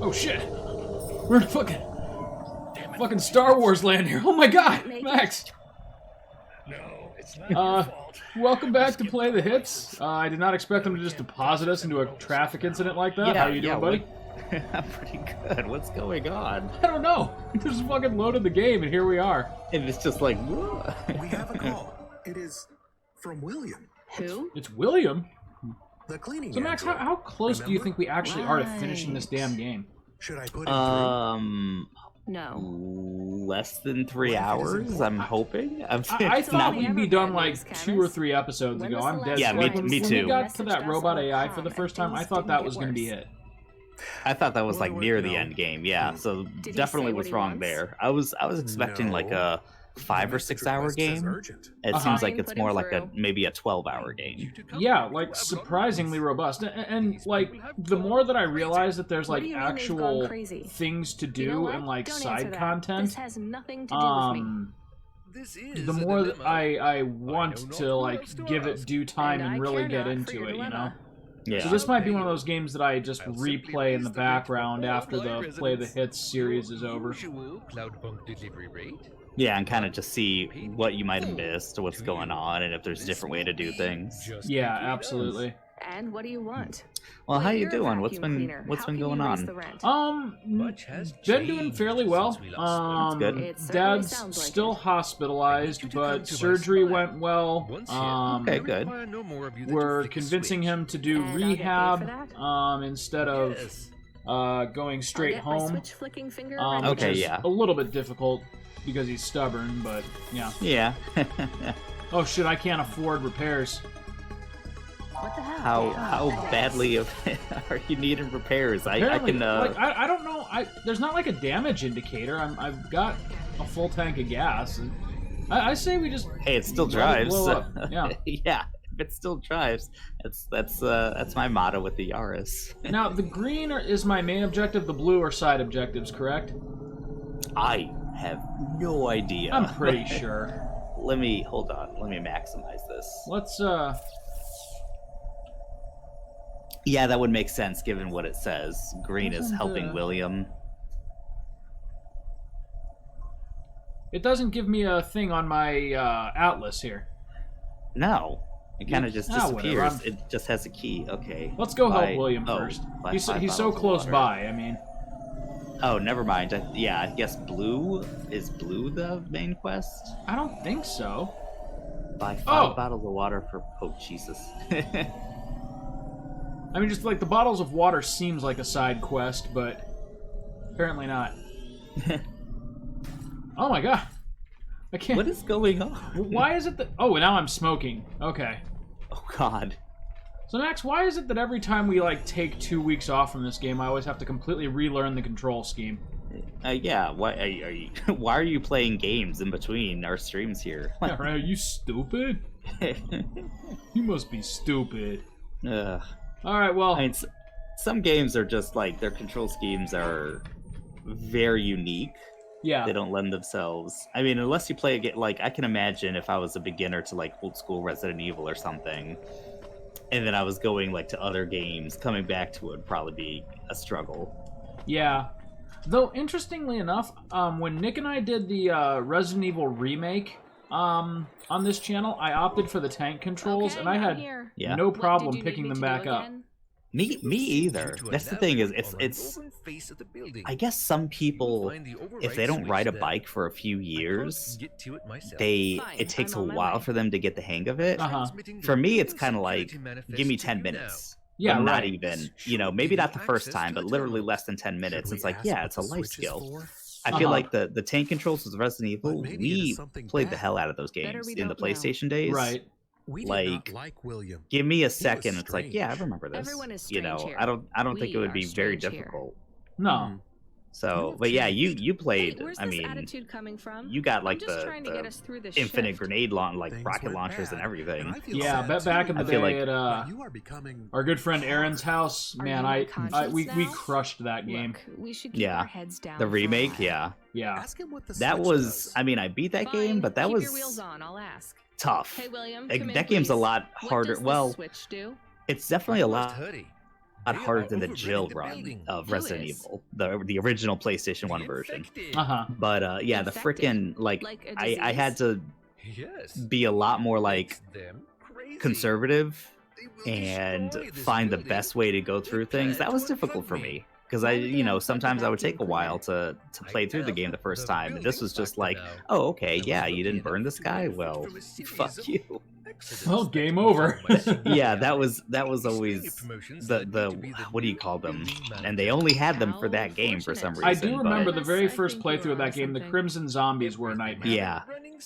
Oh shit! We're in fucking Star Wars land here. Oh my god, Max. No, it's not your fault. Welcome back to Play the Hits. I did not expect them to just deposit us into a traffic incident like that. How you doing, buddy? I'm pretty good. What's going on? I don't know. We just fucking loaded the game, and here we are. And it's just like, whoa. We have a call. It is from William. Who? It's William. The cleaning. So Max, android. how close do you think we actually are to finishing this damn game? Should I put him No. Less than 3 hours, I'm hoping. I thought we'd be done like 2 or 3 episodes ago. I'm dead. Yeah, like, me when too. we got to that robot AI for the first time, I thought that was going to be it. I thought that was like near the end game, yeah. So Did he definitely say what was he wrong wants? there. I was expecting like a 5 or 6 hour game. It Uh-huh. seems like Fine, it's put more him like through. maybe a 12-hour game. Yeah, like surprisingly robust. And like the more that I realize that there's What like do you mean they've gone actual crazy? things to You know do what? and like Don't side answer that. content, This has nothing to do with me. This is the a more that dilemma. I want know not to who like else to give it ask. due time And and I really care get not for into your it, you know? dilemma. Yeah. So this might be one of those games that I just I'll simply replay in raise the the rate background for all after my the Play the residents. Hits series is over. Usual Cloudpunk delivery rate. Yeah, and kind of just see what you might have missed, what's going on, and if there's a different way to do things. Just Yeah, between us. absolutely. And what do you want? Well, how you you're a doing? What's vacuum been cleaner. what's How been can you going raise on? the rent? Much has Been doing changed fairly well. since we last spoke. That's good. It certainly Dad's sounds like still it. hospitalized, I need you to come but to my surgery spot. went well. Once here, Okay, I good. require no more of you than to We're flick a convincing switch. him to do And I'll get paid rehab for that? instead of Yes. going I'll straight get my home. switch flicking finger Which ready Okay, is then. yeah. a little bit difficult because he's stubborn, but yeah. Yeah. Oh shit, I can't afford repairs. What the hell? how badly are you needing repairs? I Apparently, can like, I don't know. There's not like a damage indicator. I've got a full tank of gas. I say we just hey, it still let it drives. blow up. Yeah. Yeah, if it still drives. That's my motto with the Yaris. Now the green is my main objective. The blue are side objectives, correct? I have no idea. I'm pretty sure. Let me hold on. Let me maximize this. Let's Yeah, that would make sense given what it says. Green is Doesn't, helping William. It doesn't give me a thing on my atlas here. No, it kind of just whatever, disappears. I'm- It just has a key. Okay. Let's go help Buy- William oh, first. buy He's 5 so bottles of close water. by. I mean, Oh, never mind. Yeah, I guess blue is blue the main quest. I don't think so. Buy 5 Oh. bottles of water for. Oh Jesus. I mean, just like the bottles of water seems like a side quest, but apparently not. Oh my god. I can't. What is going on? Why is it that. Oh, now I'm smoking. Okay. Oh God. So, Max, why is it that every time we, like, take 2 weeks off from this game, I always have to completely relearn the control scheme? Yeah. Why are you? Why are you playing games in between our streams here? Yeah, right, are you stupid? You must be stupid. Ugh. Alright, well. I mean, some games are just like their control schemes are very unique. Yeah. They don't lend themselves. I mean, unless you play a game, like I can imagine if I was a beginner to like old school Resident Evil or something, and then I was going like to other games, coming back to it would probably be a struggle. Yeah. Though, interestingly enough, when Nick and I did the Resident Evil remake on this channel, I opted for the tank controls, Okay, and I I'm had here. Yeah. no What problem did you need picking me them to back do up. again? Me either. To That's the thing is navigate on an it's. open face of the building. I guess some people, Find the if they override don't ride a switch bike for a few there. I years, can't get to it myself. Fine, it takes I'm a on my while way. for them to get the hang of it. Uh-huh. Transmitting For me, the it's kind of like, security manifest give me to 10 you minutes. Yeah, But not right. even, you know, maybe not the first time, but literally less than 10 minutes. It's like, yeah, it's a life skill. I feel Uh-huh. like the tank controls with Resident Evil, maybe it is we something played the bad. hell out of those Better games we in the don't know. PlayStation days. Right. We did Like, not like William. Give me a was second. It's like, strange. yeah, I remember this. Everyone is You know, strange I don't think We it would are be very strange here. difficult. No. So, have but yeah, you changed. played. Hey, where's I this mean, attitude coming from? you got I'm like just trying to get us the through this infinite shift. grenade like Things rocket went launchers and bad, everything. and I feel Yeah, sad back in the I feel day like- at You are becoming our good friend Aaron's house, Are man, you I conscious we now? crushed that game. Look, we should keep Yeah. our heads down. The for a remake, while. yeah, Yeah. Ask him what the that switch was. does. I mean, I beat that game, Fine, but that keep was your wheels on. I'll ask. tough. Hey, William, Like, come in, that game's a please. lot What harder. does this well, switch do? it's definitely a lot Hoodie. lot harder than the overrunning Jill the run building. of Who Resident is? Evil, the original PlayStation 1 version. Infected. Uh-huh. But yeah, the Infected? freaking like Like a I had to Yes. be a lot more like Makes them crazy. conservative They will and destroy this find the building. best way to go They through things. plan That was to difficult for unplug me because I, Why would they unplug the sometimes I would take a vacuum while cleaner? to play through the game the first time, and this was just like, now. oh, okay, I was yeah, you lucky didn't enough burn this to guy. benefit Well, from a series fuck of you. accidents Well, that game confirmed over. my senior Yeah, reality. that was These always senior promotions the led me to be the what do you new call them? building And they manager. only had them for How that game for some fortunate. reason. I do but- remember the Yes, very I first think you playthrough of are that game. The something. Crimson Zombies were a Everything nightmare. Yeah. running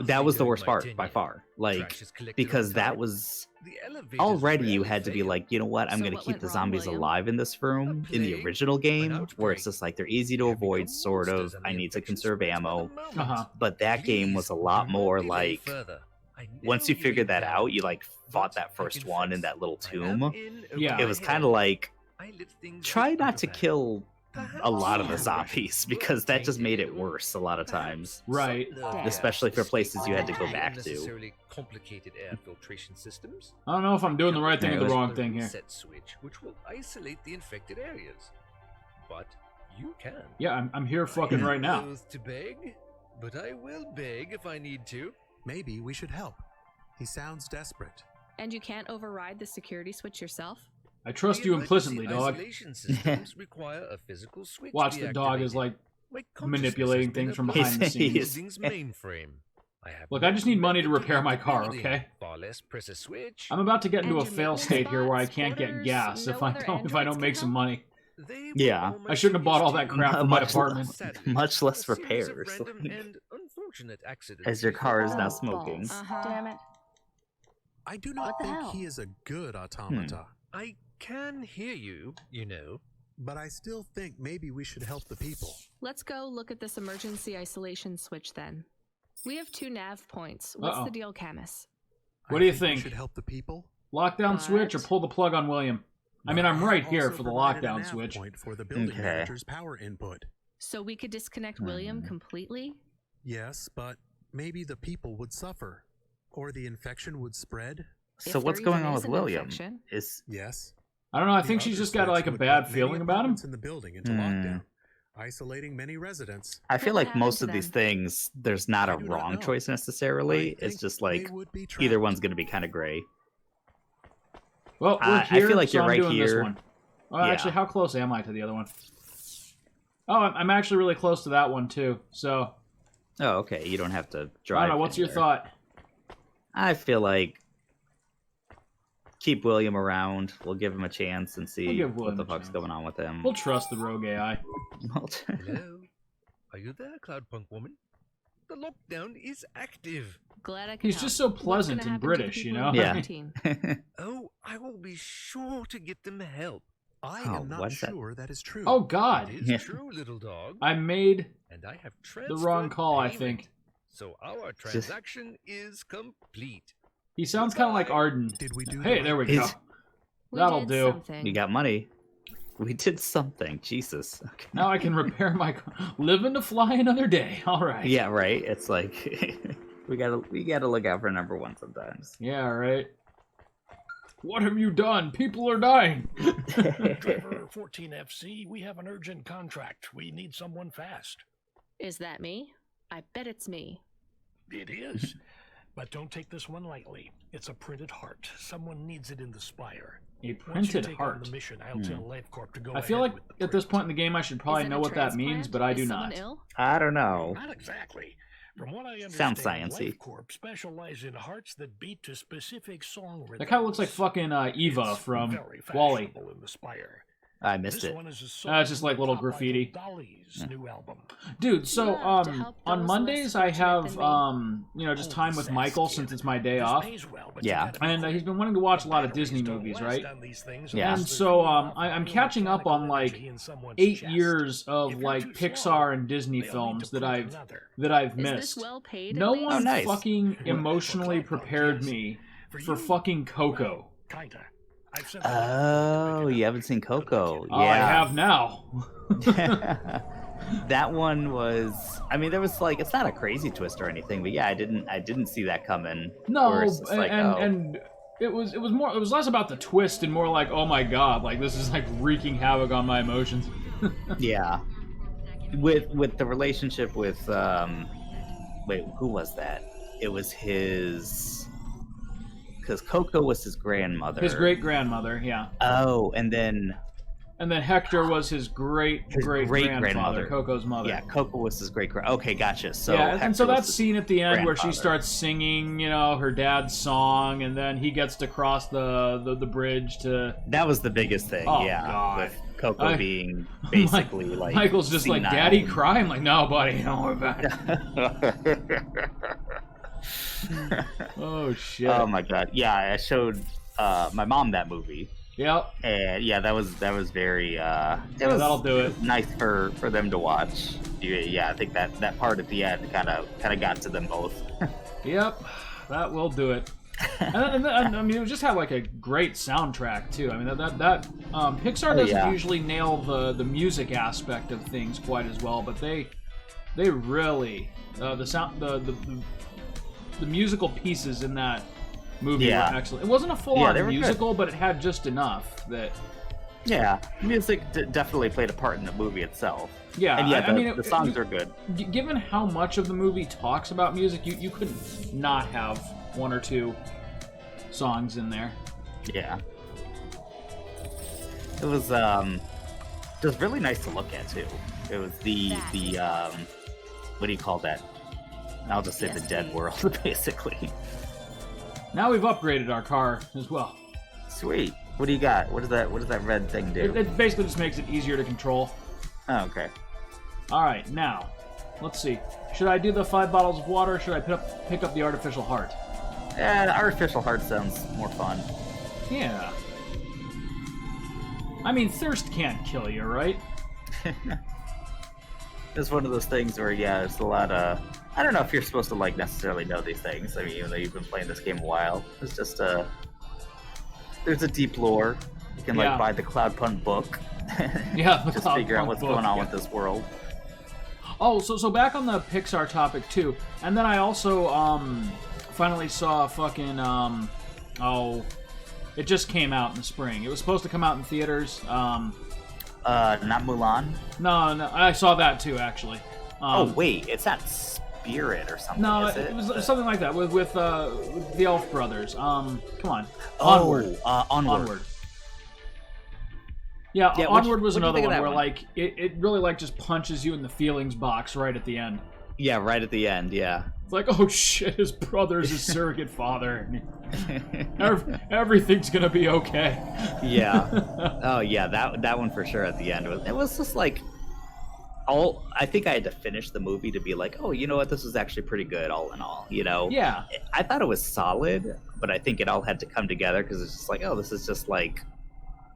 that was the smoothly worst during my part by tenure. far. Like Trash is collected because on that time. was The elevators already you rarely had to be fail. like, you know what, I'm So gonna what keep went the wrong, zombies William? alive in this room A in the plague, original an game, where outbreak. it's just like they're easy to Have become avoid, sort of. monsters and I the need to infection conserve spreads by the ammo. moment. Uh-huh. But that game was a Please, lot do more not delay like further. I once know you figured ain't that out, you talented, like fought but that I first can one in fix. that little I tomb. am in over Yeah. my It was kind head. of like I let things try get not out to of hand. kill a lot of the Perhaps zombies because that just made it worse a lot of times. Right. Especially for places you had to go Right. back to. Unnecessarily complicated air filtration systems. I don't know if I'm doing the right thing or Yeah, the it was- wrong thing here. Reset switch, which will isolate the infected areas. But you can. Yeah, I'm here fucking right now. Loath to beg, but I will beg if I need to. Maybe we should help. He sounds desperate. And you can't override the security switch yourself? I trust The you emergency implicitly, dog. isolation systems require a physical switch Watch be the dog is activated. like, My consciousness manipulating has been things from applied behind the to the scenes. building's mainframe. I have Look, no I just need money to method repair my leave the car, building. okay? Far less press a switch. I'm about to get into And a your fail maintenance state here where I spots, can't get quarters, gas no if I other don't androids make can some help? money. They Yeah. will I shouldn't have bought all that almost crap for my Much- apartment. Sadly, much less a series of repairs, random like- and unfortunate accidents As your car is before- now Oh, smoking. balls. Uh-huh. Damn it. I do not What the think hell? he is a good automata, I can hear you, you know. but I still think maybe we should help the people. Let's go look at this emergency isolation switch then. We have 2 nav points. What's Uh-oh. the deal, Camus? What I do you We think? should help the people. Lockdown switch or But- pull the plug on William? I mean, But I'm right have here also for the provided a lockdown nav switch. point for the building Okay. manager's power input. So we could disconnect William completely? Yes, but maybe the people would suffer, or the infection would spread. So If what's there going even on is with an William? infection. Is Yes. I don't know. I The think she's other just got switch like a would bad put many feeling about him. apartments in the building into Hmm. lockdown, isolating many residents. I feel What like happened most to of these them? things, there's not I a do not wrong know. choice I necessarily. It's think just they like would be either trapped. one's going to be kind of gray. Well, we're I here, feel like so you're I'm right doing this here. one. Oh, Yeah. actually, how close am I to the other one? Oh, I'm actually really close to that one too. So Oh, okay. You don't have to I drive. don't know. What's your anywhere. thought? I feel like keep William around. We'll give him a chance and see give what William the a fuck's chance. going on with him. We'll trust the rogue AI. Hello? Are you there, Cloudpunk woman? The lockdown is active. Glad I could He's help. just so What's pleasant gonna and happen to the British, you people know? in Yeah. quarantine? Oh, I will be sure to get them help. I Oh, am not what is that? sure that is true. Oh God, It is Yeah. true, little dog. I made And I have the wrong transferred call. I payment. think So our transaction is complete. he sounds kind of like Arden. Did we do? Hey, the there we right go. He's- We That'll did do. something. You got money. We did something. Jesus. Okay. Now I can repair my car. Living to fly another day. All right. Yeah, right. It's like we gotta look out for number one sometimes. Yeah, right. What have you done? People are dying. Driver 14FC, we have an urgent contract. We need someone fast. Is that me? I bet it's me. It is. But don't take this one lightly. It's a printed heart. Someone needs it in the spire. A Once you printed take on heart. the mission, I'll tell LifeCorp to go I feel ahead like with the at this print. point in the game I should probably Is it know a what that means, transplant? but I Is do someone not. Ill? I don't know. Not exactly. From what I understand, Sounds sciencey. LifeCorp specialize in hearts that beat to specific song rhythms. That kind of looks like fucking Eva It's from very Wall-E. fashionable in the Spire. I missed This it. one is a song it's just like little from pop graffiti. idol Dolly's new album. Dude, so Love to help on those Mondays less I fortunate have than me. just Oh, time with Sass Michael kid. since it's my day This off. pays well, but Yeah. you gotta be And quick. he's been wanting to watch a lot of Batteries Disney don't movies, last right? on these things Yeah. unless And there's so enough I'm catching up on like energy in someone's 8 chest. years of If you're like too Pixar slow, and Disney they'll need films to that print I've another. Is missed. this well paid? No at one least? nice. fucking For emotionally Cloudpunk, prepared yes. me For for you, fucking Coco. well, kinda. I've sent the Oh, to pick it you up. haven't seen Good luck, Coco. kid. Oh, I Yeah. have now. That one was. I mean, there was like, it's not a crazy twist or anything, but yeah, I didn't see that coming. No, Where it's just like, oh. and it was less about the twist and more like, oh my god, like this is like wreaking havoc on my emotions. Yeah. With the relationship with wait, who was that? It was his, because Coco was his grandmother. His great grandmother, yeah. Oh, and then Hector was his great grandfather, grandmother, Coco's mother. Yeah, Coco was his great grand. Okay, gotcha. So yeah, Hector and so that was his scene at the end where she grandfather. starts singing, you know, her dad's song, and then he gets to cross the bridge to. That was the biggest thing. Oh, yeah, God. with Coco being basically like Michael's just like, senile. Daddy, cry. I'm like, no, buddy, don't worry about it. Oh shit. Oh my god. Yeah, I showed my mom that movie. Yep. And yeah, that was very That'll do it. nice for them to watch. Yeah, I think that part at the end kind of got to them both. Yep. That will do it. And I mean, it just had like a great soundtrack too. I mean, that Pixar doesn't yeah. usually nail the music aspect of things quite as well, but they really the musical pieces in that movie Yeah. were excellent. It wasn't a full-on they were good. musical, but it had just enough that. Yeah, music definitely played a part in the movie itself. Yeah, And yeah, I mean, the songs are good. Given how much of the movie talks about music, you couldn't not have one or two songs in there. Yeah. It was really nice to look at too. It was the what do you call that? I'll just say the dead world, basically. Now we've upgraded our car as well. Sweet. What do you got? What does that red thing do? It basically just makes it easier to control. Oh, okay. All right, now let's see. Should I do the 5 bottles of water? Or should I pick up the artificial heart? Yeah, the artificial heart sounds more fun. Yeah. I mean, thirst can't kill you, right? It's one of those things where, yeah, there's a lot of... I don't know if you're supposed to, like, necessarily know these things. I mean, even though you've been playing this game a while. It's just, there's a deep lore. You can, like, Yeah. buy the Cloudpunk book. Yeah, the just figure out Cloudpunk what's book, going on yeah. with this world. Oh, so back on the Pixar topic, too. And then I also, finally saw fucking, it just came out in the spring. It was supposed to come out in theaters. Not Mulan? No, I saw that, too, actually. Oh, wait, it's not Spirit or something, No, is it? it was something like that with the Elf Brothers. Come on, Onward. Onward. Yeah, Yeah, Onward was what'd you another think of one that where one? like it really like just punches you in the feelings box right at the end. Yeah, right at the end, yeah. It's like, oh shit, his brother's his surrogate father. Everything's gonna be okay. Yeah. Oh, yeah, that one for sure at the end. It was just like... I think I had to finish the movie to be like, oh, you know what, this is actually pretty good all in all, you know? Yeah. I thought it was solid, but I think it all had to come together because it's just like, oh, this is just like,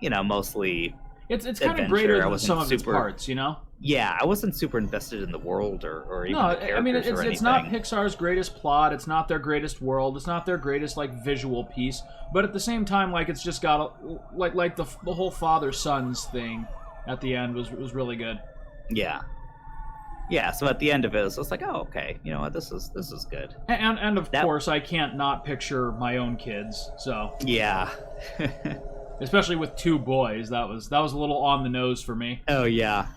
you know, mostly... It's kind of adventure. greater I than wasn't some of its super- parts, you know? Yeah, I wasn't super invested in the world or even No, the characters I mean or it's not anything. Pixar's greatest plot. It's not their greatest world. It's not their greatest like visual piece. But at the same time, like it's just got like the whole father sons thing at the end was really good. Yeah. Yeah, so at the end of it, it was just like, oh, okay, you know what, this is good. And of That- course, I can't not picture my own kids. So Yeah. especially with 2 boys, that was a little on the nose for me. Oh, yeah.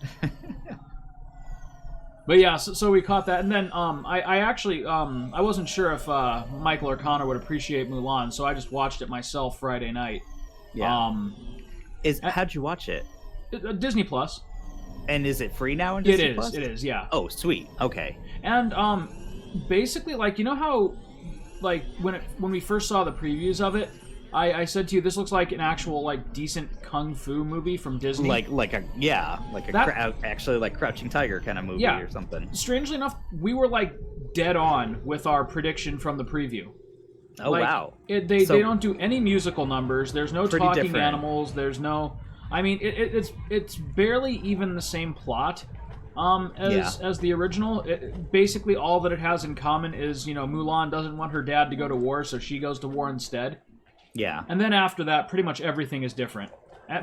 But yeah, so we caught that, and then I actually I wasn't sure if Michael or Connor would appreciate Mulan, so I just watched it myself Friday night. Yeah. How'd you watch it? Disney Plus. And is it free now in It Disney is. Plus? It is. Yeah. Oh, sweet. Okay. And basically, like, you know how, like, when we first saw the previews of it, I said to you, this looks like an actual like decent kung fu movie from Disney. Actually like Crouching Tiger kind of movie Yeah. or something. Strangely enough, we were like dead on with our prediction from the preview. Oh, Like, wow. They So- don't do any musical numbers. There's no Pretty talking different. animals. There's no. I mean, it's barely even the same plot as the original. Basically, all that it has in common is, you know, Mulan doesn't want her dad to go to war, so she goes to war instead. Yeah. And then after that, pretty much everything is different.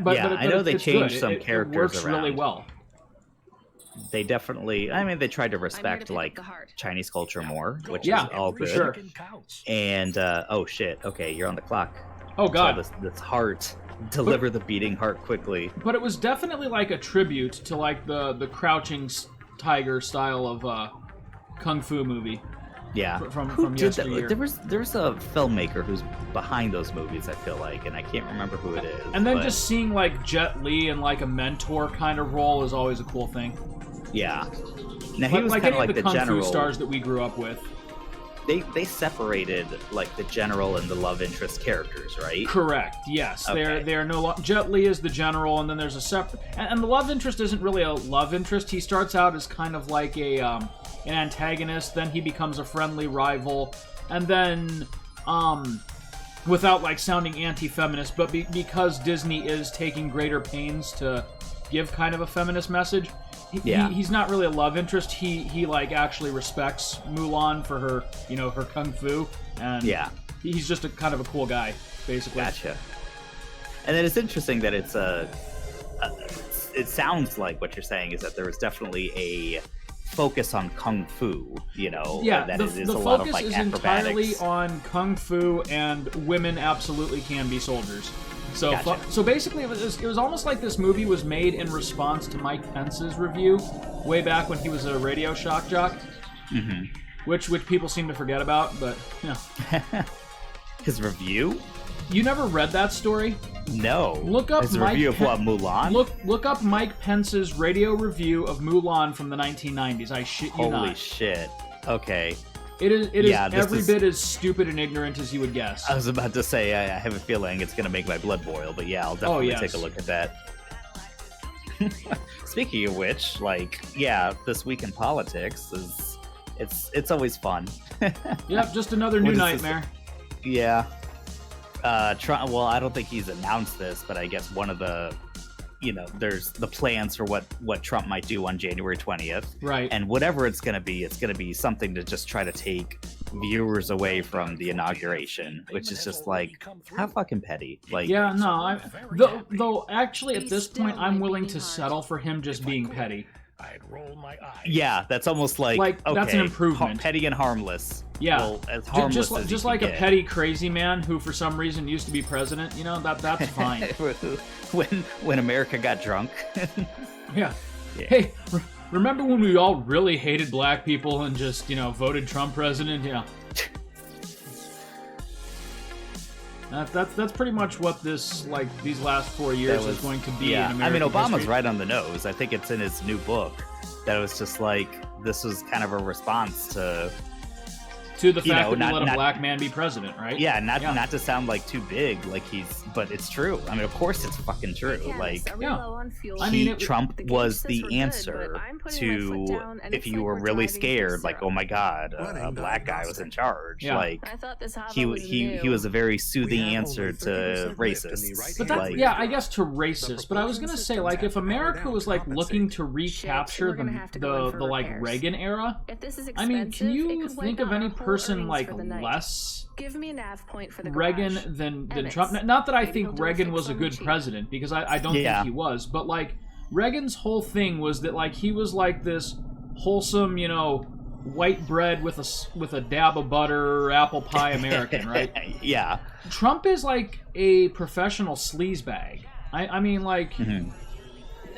But I know they it's changed good. some It characters works really around. well. They definitely, I mean, they tried to I'm here respect, to pick up like, the heart. Chinese culture more, which Yeah, is all for good. sure. Counts. And, oh shit, okay, you're on the clock. Oh God. So this heart, deliver the beating heart quickly. But it was definitely like a tribute to like the Crouching Tiger style of kung fu movie. Yeah. From did that? yesteryear. There's a filmmaker who's behind those movies, I feel like, and I can't remember who it is. And then but just seeing like Jet Li in like a mentor kind of role is always a cool thing. yeah. Now he was like kind any of like of the the kung general. fu stars that we grew up with. They separated like the general and the love interest characters, right? Correct. Yes, Okay. they're no. Jet Li is the general, and then there's a separate. And the love interest isn't really a love interest. He starts out as kind of like an antagonist. Then he becomes a friendly rival, and then without like sounding anti-feminist, but because Disney is taking greater pains to give kind of a feminist message. He's not really a love interest. He like actually respects Mulan for her, her kung fu, and he's just a kind of a cool guy, basically. Gotcha. And then it's interesting that it's it sounds like what you're saying is that there was definitely a focus on kung fu, Yeah, that the it is the a lot of focus like is entirely acrobatics. on kung fu, and women absolutely can be soldiers. So, Gotcha. so basically, it was almost like this movie was made in response to Mike Pence's review way back when he was a radio shock jock, which people seem to forget about. But His review? you never read that story? No. Look up His Mike review of what, Mulan? Look up Mike Pence's radio review of Mulan from the 1990s. I shit you not. Holy shit. Okay. It is Yeah, this every is- bit as stupid and ignorant as you would guess. I was about to say I have a feeling it's gonna make my blood boil, but yeah, I'll definitely yes. take a look at that. Speaking of which, this week in politics is it's always fun. Yep, just another What new is this? nightmare. Yeah. Trump, well, I don't think he's announced this, but I guess one of the there's the plans for what Trump might do on January 20th. Right. And whatever it's going to be something to just try to take viewers away from the inauguration, which is just like, how fucking petty. Like, Yeah, no, though actually at this point I'm willing to settle for him just being petty. I'd roll my eyes. yeah, that's almost like, okay, that's an improvement. petty and harmless. Yeah, Well, as harmless as just you like can a get. petty crazy man who for some reason used to be president. That's fine. when America got drunk. Yeah. Yeah. Hey, remember when we all really hated black people and just voted Trump president? Yeah. That's pretty much what these last 4 years is going to be. Yeah, in I mean, American Obama's history. right on the nose. I think it's in his new book that it was just like, this was kind of a response to To the fact that not- we let a not- black man be president, right? not to sound like too big, but it's true. I mean, of course it's fucking true. Like, I mean, Trump was the answer to if you were really scared, like, oh my god, a black guy was in charge. Yeah. Like, I thought this he was a very soothing answer to racists. But that's, like, I guess to racist. But I was gonna say, like, if America was like looking to recapture the like Reagan era, If this is I mean, can expensive, it you could think wipe of out any our whole person earnings like for the night. less Give me a nav point for the Reagan garage. than Edits. Trump? Not that I Maybe think he'll do a Reagan fix was a on good the cheap. president, because I don't Yeah. think he was. But like Reagan's whole thing was that like he was like this wholesome, white bread with a dab of butter, apple pie American, right? yeah. Trump is like a professional sleazebag. I mean, like,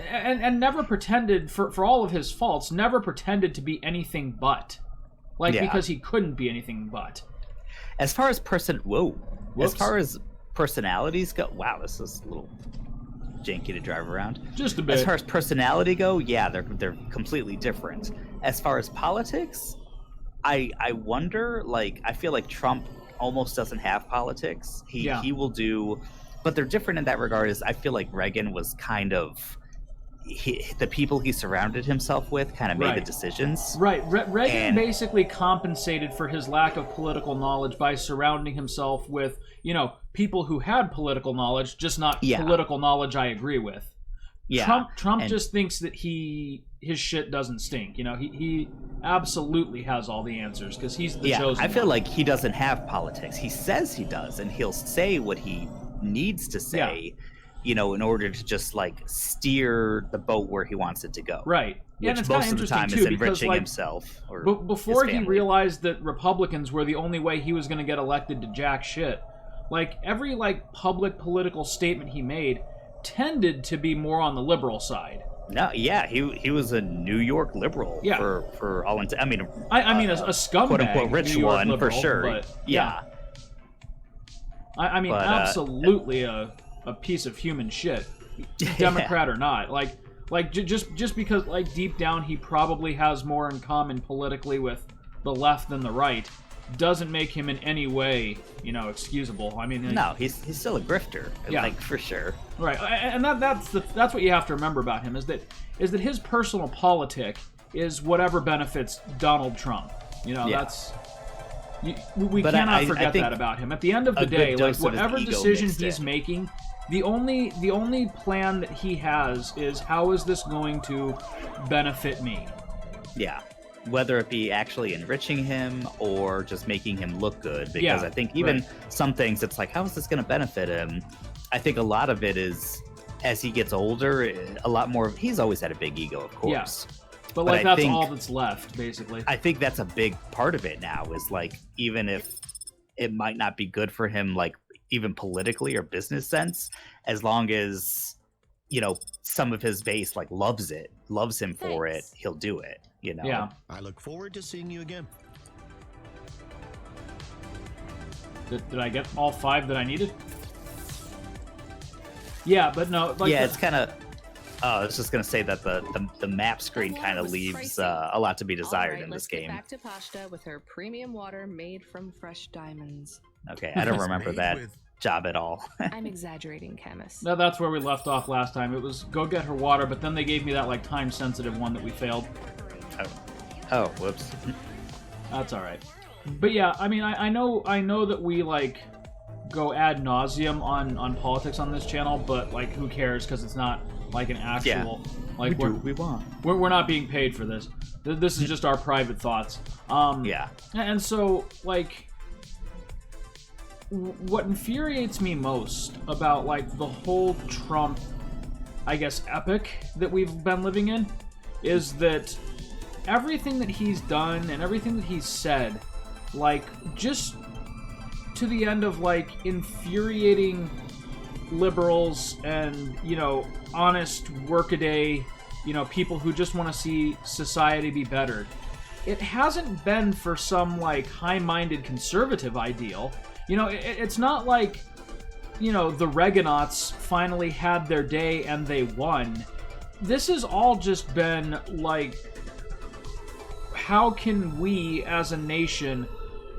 and never pretended, for all of his faults, never pretended to be anything but. Like, Yeah. because he couldn't be anything but. As far as Whoops. as far as personalities go, wow, this is a little janky to drive around. Just a bit. As far as personality go, yeah, they're completely different. As far as politics, I wonder, like, I feel like Trump almost doesn't have politics. He will do, but they're different in that regard. Is I feel like Reagan was kind of the people he surrounded himself with kind of made the Right. decisions. Right. Reagan And- basically compensated for his lack of political knowledge by surrounding himself with, people who had political knowledge, just not Yeah. political knowledge I agree with. Yeah, Trump and- just thinks that his shit doesn't stink. He absolutely has all the answers because he's the chosen I feel one. like he doesn't have politics. He says he does, and he'll say what he needs to say, in order to just like steer the boat where he wants it to go. Right. Yeah, and Which it's kinda most of the interesting, time too, is because, enriching like, himself. Or Before his he family. realized that Republicans were the only way he was going to get elected to jack shit, like every like public political statement he made tended to be more on the liberal side. No, yeah, he was a New York liberal for all intent. I mean a scumbag, quote unquote rich New York one liberal, for sure. But, yeah. I mean, absolutely a piece of human shit, Democrat or not. Just because like deep down he probably has more in common politically with the left than the right, doesn't make him in any way, excusable. I mean, no, he's still a grifter, like for sure. Right, and that's what you have to remember about him is that his personal politic is whatever benefits Donald Trump. That's. We cannot forget that about him. At the end of the day, like whatever decision he's making, the only plan that he has is how is this going to benefit me? Yeah. Whether it be actually enriching him or just making him look good. Because I think even some things, it's like, how is this going to benefit him? I think a lot of it is, as he gets older, a lot more. He's always had a big ego, of course. Yeah. But like that's all that's left, basically. I think that's a big part of it now. Is like even if it might not be good for him, like even politically or business sense, as long as some of his base like loves him for it, he'll do it. Yeah. I look forward to seeing you again. Did I get all 5 that I needed? Yeah, but no. It's kind of. I was just gonna say that the map screen kind of leaves a lot to be desired in this game. Let's get back to Pashta with her premium water made from fresh diamonds. Okay, I don't remember that job at all. I'm exaggerating, chemist. No, that's where we left off last time. It was go get her water, but then they gave me that like time-sensitive one that we failed. Oh, whoops. That's all right. But yeah, I mean, I know that we like go ad nauseum on politics on this channel, but like who cares? Because it's not like an actual like we do what we want. We're not being paid for this. This is just our private thoughts. And so like what infuriates me most about like the whole Trump, I guess, epic that we've been living in is that everything that he's done and everything that he's said, like just to the end of like infuriating liberals and honest workaday people who just want to see society be bettered. It hasn't been for some like high-minded conservative ideal. It's not like the Reaganauts finally had their day and they won. This has all just been like, how can we as a nation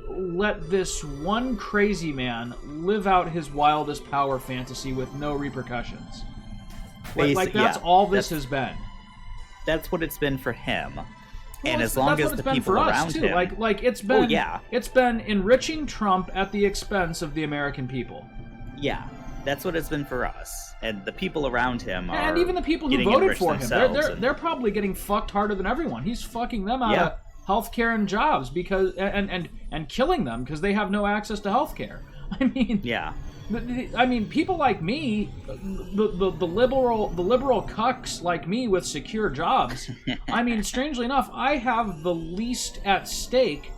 let this one crazy man live out his wildest power fantasy with no repercussions? Like that's all this has been. That's what it's been for him. Well, and as long as the people around him, like it's been, it's been enriching Trump at the expense of the American people. Yeah, that's what it's been for us, and the people around him are. And even the people who voted for him, they're probably getting fucked harder than everyone. He's fucking them out of healthcare and jobs because and killing them because they have no access to healthcare. I mean, people like me, the liberal cucks like me with secure jobs. I mean, strangely enough, I have the least at stake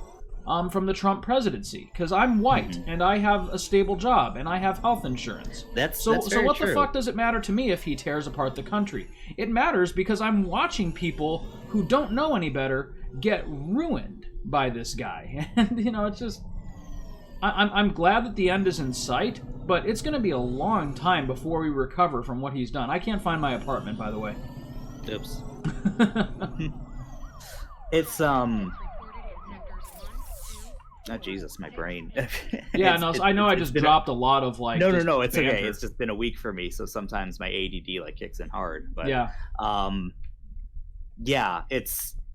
from the Trump presidency because I'm white and I have a stable job and I have health insurance. So what the fuck does it matter to me if he tears apart the country? It matters because I'm watching people who don't know any better get ruined by this guy, and it's just. I'm glad that the end is in sight, but it's going to be a long time before we recover from what he's done. I can't find my apartment, by the way. Oops. It's Oh Jesus, my brain. I just dropped a lot of like. No, it's banter. Okay. It's just been a week for me, so sometimes my ADD like kicks in hard. But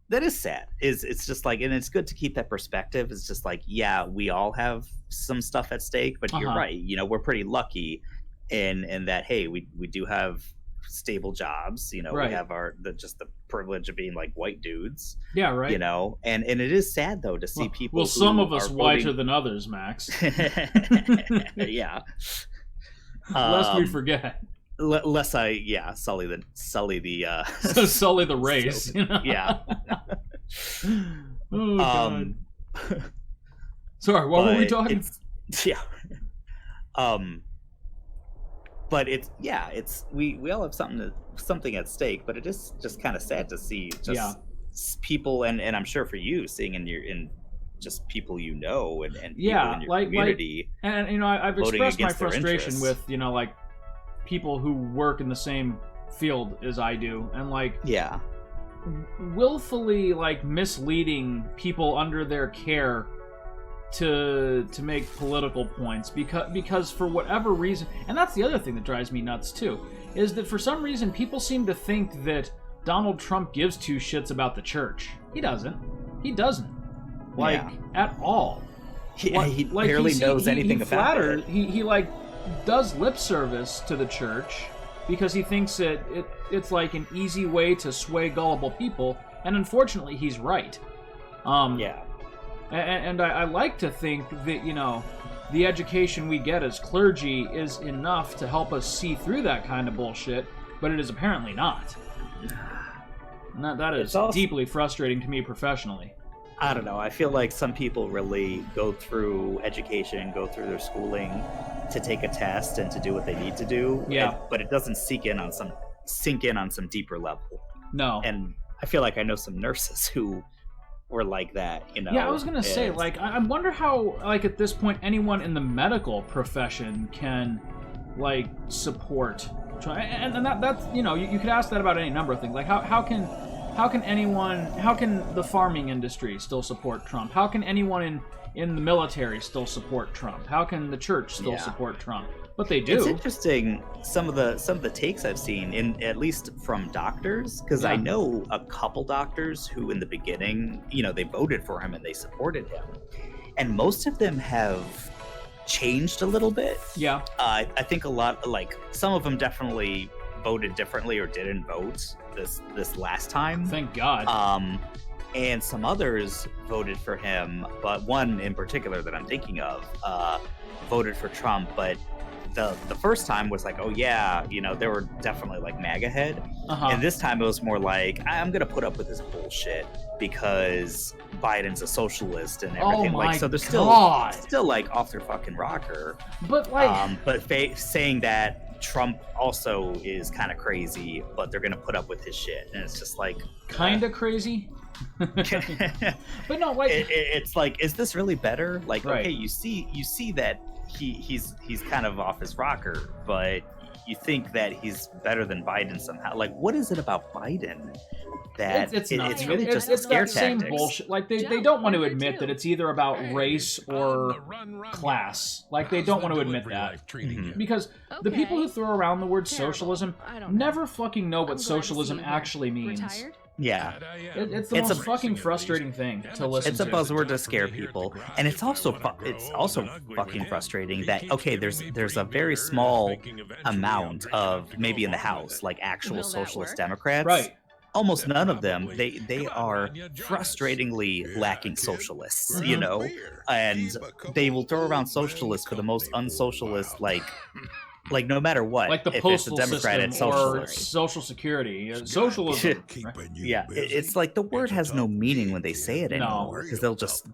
that is sad. It's just like, and it's good to keep that perspective. It's just like, we all have some stuff at stake, but you're right. We're pretty lucky in that. Hey, we do have stable jobs. We have the privilege of being like white dudes. Yeah, right. And it is sad though to see people. Well, some of us whiter than others, Max. Yeah. Lest we forget. Less sully the sully the race. Yeah. Oh God. Sorry, what were we talking? But it's we all have something at stake, but it is just kind of sad to see people, and I'm sure for you, seeing in just people and people in your community, and I've expressed my frustration with like people who work in the same field as I do, and willfully misleading people under their care to make political points because for whatever reason, and that's the other thing that drives me nuts too, is that for some reason people seem to think that Donald Trump gives two shits about the church. He doesn't at all. He barely knows anything about it. He does lip service to the church because he thinks it's like an easy way to sway gullible people, and unfortunately he's right. And I like to think that, the education we get as clergy is enough to help us see through that kind of bullshit, but it is apparently not. And that is deeply frustrating to me professionally. I don't know. I feel like some people really go through education, go through their schooling to take a test and to do what they need to do. Yeah. But it doesn't sink in on some deeper level. No. And I feel like I know some nurses who were like that, Yeah, I was gonna say, I wonder how, at this point, anyone in the medical profession can, support. And that's you could ask that about any number of things. How can the farming industry still support Trump? How can anyone in the military still support Trump? How can the church still support Trump? But they do. It's interesting some of the takes I've seen, at least from doctors, because I know a couple doctors who in the beginning, they voted for him and they supported him, and most of them have changed a little bit. Yeah. I think a lot, some of them definitely voted differently or didn't vote this last time. Thank God. And some others voted for him, but one in particular that I'm thinking of voted for Trump, but the first time was they were definitely MAGA head. And this time it was more I'm gonna put up with this bullshit because Biden's a socialist and everything. So they're still off their fucking rocker. But saying that Trump also is kind of crazy, but they're gonna put up with his shit, and it's just kind of crazy. But no, it's is this really better? Right. Okay, you see that he's kind of off his rocker, but you think that he's better than Biden somehow. What is it about Biden that it's really just it's scare that same tactics? bullshit. They don't want to admit that it's either about race or class. They don't want to admit that because the people who throw around the word socialism never fucking know what socialism actually means. Yeah, it's the most fucking frustrating thing to listen to. It's a buzzword to scare people, and it's also fucking frustrating that there's a very small amount of maybe in the House actual socialist Democrats. Right. Almost none of them. They are frustratingly lacking socialists, and they will throw around socialists for the most unsocialist no matter what, the if postal it's a Democrat, system it's or socialist. Social Security, socialism. Yeah, it's the word has no meaning when they say it anymore, because they'll just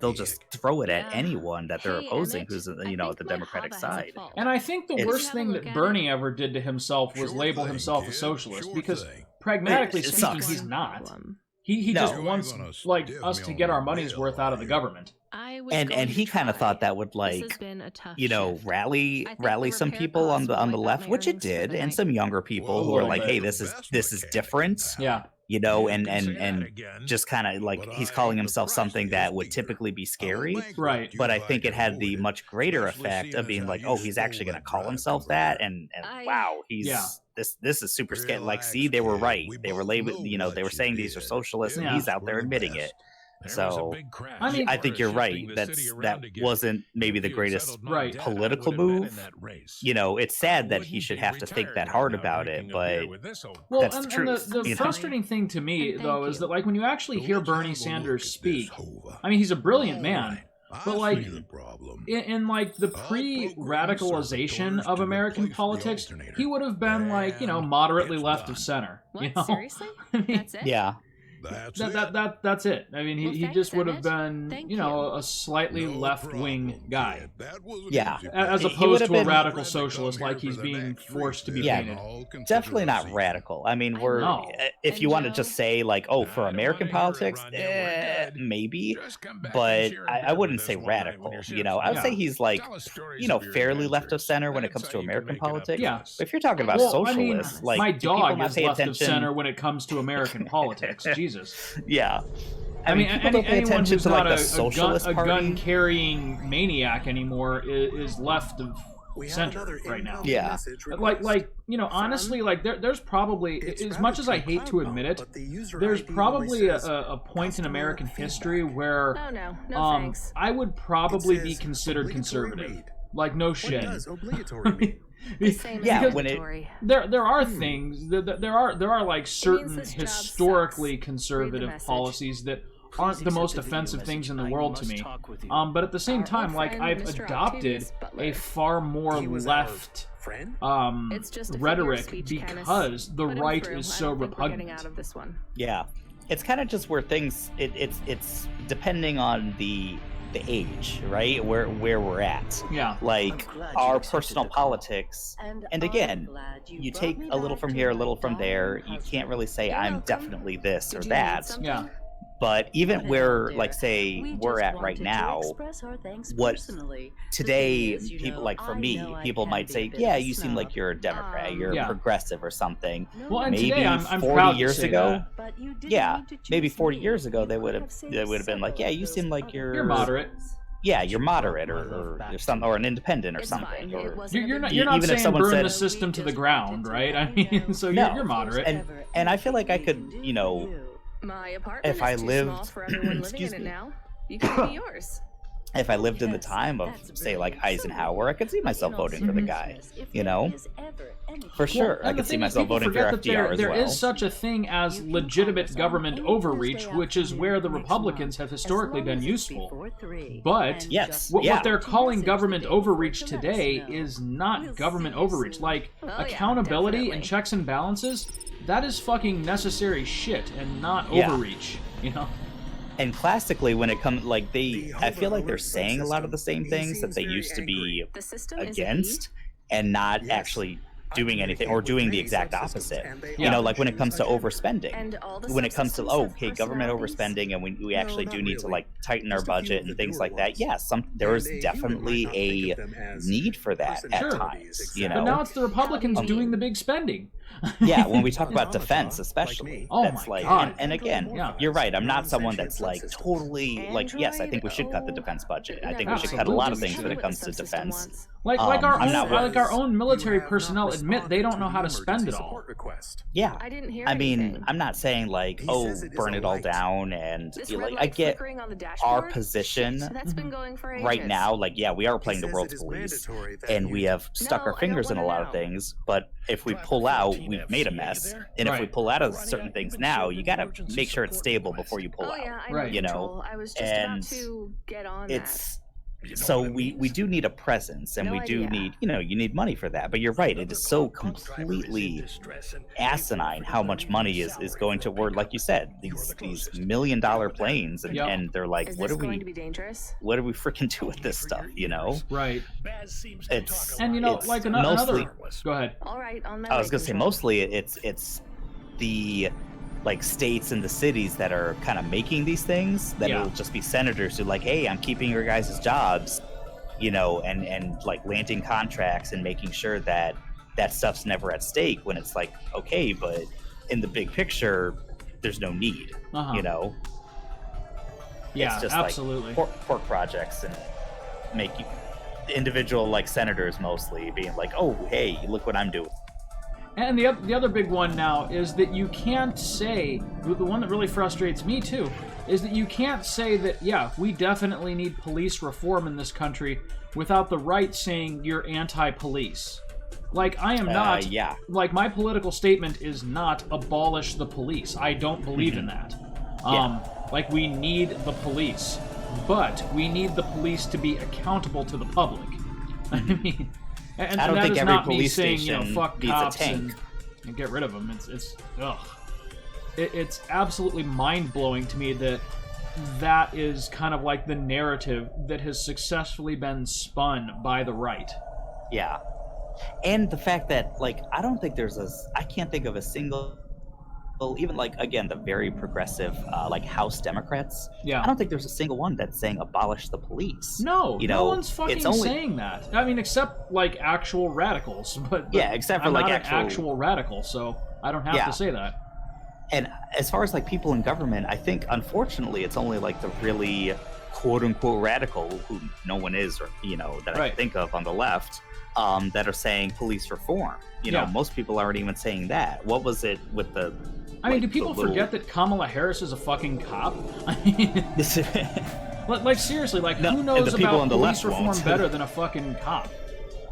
throw it at anyone that they're opposing who's at the Democratic side. And I think the worst thing that Bernie ever did to himself was label himself a socialist, because pragmatically speaking, he's not. He just wants us to get our money's worth out of the government. And he kind of thought that would rally some people on the left, which it did, and some younger people who are hey, this is different. Yeah. And just kind of he's calling himself something that would typically be scary. Right. But I think it had the much greater effect of being he's actually going to call himself that, and wow, he's this is super scary. See, they were right. They were labeled, they were saying these are socialists, and he's out there admitting it. So I think you're right. That wasn't maybe the greatest political move. It's sad that he should have to think that hard about it, but that's the truth. And the frustrating thing to me, though, is that when you actually hear Bernie Sanders speak, he's a brilliant man. But in the pre-radicalization of American politics, he would have been moderately left of center. What? Seriously? I mean, That's it? Yeah. That's it. I mean, Well, he thanks, just would have Emmett. been, Thank you know, you. a slightly No left-wing problem, guy, kid. That was an Yeah. easy as pick. He opposed would've to a been- radical Glad to socialist come like here he's for the being next forced to be week. Yeah. painted. All considered Definitely not received. radical. I mean, I we're know. if And you want to Joe? just say like, oh, for I don't American wanna hear it, politics, Rodney, we're good. maybe, Just come back but and share a I beer wouldn't with say us one night when radical. your You know, ship's I would say done. he's like, Tell us stories you know, of your fairly left of adventures. center when it That's comes how to you can American make it up politics. to Yeah. us. But if you're talking about Well, I mean, socialists, like, my do people dog not is pay left of attention? center when it comes to American politics. Jesus. Yeah. I mean, people don't pay anyone attention who's to like not the a socialist party. gun-carrying maniac anymore is left of We have center another right now. incoming Yeah. message Like, request. you know, honestly, like there's probably, It's as much as I routed hate through to admit Cloudpunk, it, but the user there's ID probably only says a point in customer American feedback. history where Oh no, no thanks. I would probably It be says considered obligatory conservative. read. Like, no What shit. does obligatory mean? The same Yeah, as when it- mandatory. There are things there are like certain this job historically sucks. conservative Read the message. policies that aren't the most offensive things in the world to me. But at the same Our time, old like friend, I've Mr. adopted Octavius Butler. a far more He was our left friend? It's just a figure of rhetoric speech, because the Put him right through. is I so don't think we're getting repugnant. out of this one. Yeah, it's kind of just where things it's depending on the age, right? Where we're at. Yeah. Like our personal politics, and again, you take a little from here, a little from there. You can't really say You're I'm welcome. definitely this or Did you need that. something? Yeah. But even Hello, where, dear. like, say We we're just at right wanted to now, express our thanks what personally. The today thing is, you people know, like for I me, know I people can might be say, a bit yeah, of a you seem like snob. you're a Democrat, you're Yeah. progressive or something. No, Well, and Maybe today I'm 40 proud to years say ago, that. but you didn't yeah, need to choose maybe 40 me. years ago You they could would have have saved been like, several yeah, of you those seem like other you're moderate. Yeah, you're moderate or some or an independent or It's something. fine. It Or, wasn't a You're big not deal. you're not Even if saying someone burn said- the system to the ground, right? I mean, so No. you're moderate. and I feel like I could, you know, My apartment if I is too lived- small for everyone living Excuse in it me. now. You can be yours. if I lived in the Yes, time of, that's say, like very Eisenhower, I could see myself In all voting for the guy. seriousness, if you there know? is ever anything- For sure, Well, I and the could see thing is, myself people voting for forget that FDR as there well. is such a thing as You can legitimate call us government on any overreach, Thursday which is where the afternoon next Republicans month, have as historically long been as it's useful. before 3, But and Yes, just What yeah. they're to calling message government the day before overreach to let us today know. is not We'll government see you overreach. soon. Like, Oh, yeah, accountability and definitely. checks and balances, that is fucking necessary shit and not Yeah. overreach, you know? And classically, when it comes, like, The I feel like they're hover saying a lot of the same system, he things that seems they very used to be The system is a he. against and not Yes. actually doing I anything communicate or with doing the many exact subsystems, opposite. and they You Yeah. know, often like when it choose comes to a gender. overspending. And all the When it comes to, subsystems oh, have okay, government personalities? overspending, and we No, actually not do need to, really. like, tighten our Just a few budget of the and things newer like that. ones. Yeah, there is And a human definitely might not think a of them as need for that at personalities, times, you exactly. But know? now it's the Republicans Um, doing the big spending. Yeah, when we talk about Automaton, defense, like especially, me. Oh that's my like, God. and again, Yeah. you're right. I'm not Non-sentient someone that's like subsystems. totally like, yes, I think we should cut the Android, defense budget. I Never think we should mind. cut a lot of Absolutely things when it should. comes to What the subsystem defense. wants. Like I'm our not own one- like our own military You have not personnel admit they responded don't know to how to the spend it emergency all. support request. Yeah, I didn't hear I mean, anything. I'm not saying like, He oh, says it is burn a it all light. down, and This you know, red like I light get flickering on the our dashboard? position Shit, that's been going for ages. right now. Like, yeah, we are playing He the says world's it is police, mandatory that and we you- have stuck No, our I don't fingers in a wanna lot of know. things. But if we pull out, we've made a mess. And if we Right. pull out of certain things now, you gotta make sure it's stable before you pull Oh out. yeah, I Right. know. You know, Control. I was just and about to get on It's You know so what it we means? do need a presence, and No we do idea. need, you know, you need money for that. But you're right, it Another is so Cloudpunk driver is in completely distress and asinine how much money is going toward, like you said, these $1 million planes, and, Yep. and they're like, Is what this do going to we be dangerous? freaking do with this stuff, you know? Right. Baz seems to It's- talk a And you lot. know, It's like mostly- another. Go ahead. All right, on my I was way, gonna say Control. mostly it's the like states and the cities that are kind of making these things that Yeah. it'll just be senators who like, hey, I'm keeping your guys' jobs, you know, and like landing contracts and making sure that that stuff's never at stake, when it's like, okay, but in the big picture there's no need, Uh-huh. you know. Yeah, it's just absolutely. like pork projects, and make you individual like senators mostly being like, oh, hey, look what I'm doing. And the other big one now is that you can't say, the one that really frustrates me too, is that you can't say that, yeah, we definitely need police reform in this country without the right saying you're anti-police. Like, I am not, yeah. like, my political statement is not abolish the police. I don't believe in that. Like, we need the police, but we need the police to be accountable to the public. I mean... And, I don't and that think is every not me police saying, you know, station fuck needs a cops tank. and get rid of them. It's ugh. it's absolutely mind-blowing to me that that is kind of like the narrative that has successfully been spun by the right. Yeah. And the fact that, like, I can't think of a single, even like, again, the very progressive, like, House Democrats. Yeah. I don't think there's a single one that's saying abolish the police. No, you no know, one's fucking saying that. I mean, except, like, actual radicals. But yeah, except for, I'm like, not an actual radical, so I don't have to say that. And as far as, like, people in government, I think, unfortunately, it's only, like, the really quote-unquote radical, who no one is, or, you know, that I think of on the left, that are saying police reform. You know, most people aren't even saying that. What was it with the... I mean, do people forget that Kamala Harris is a fucking cop? I mean... like, seriously, like, who knows about police reform better than a fucking cop?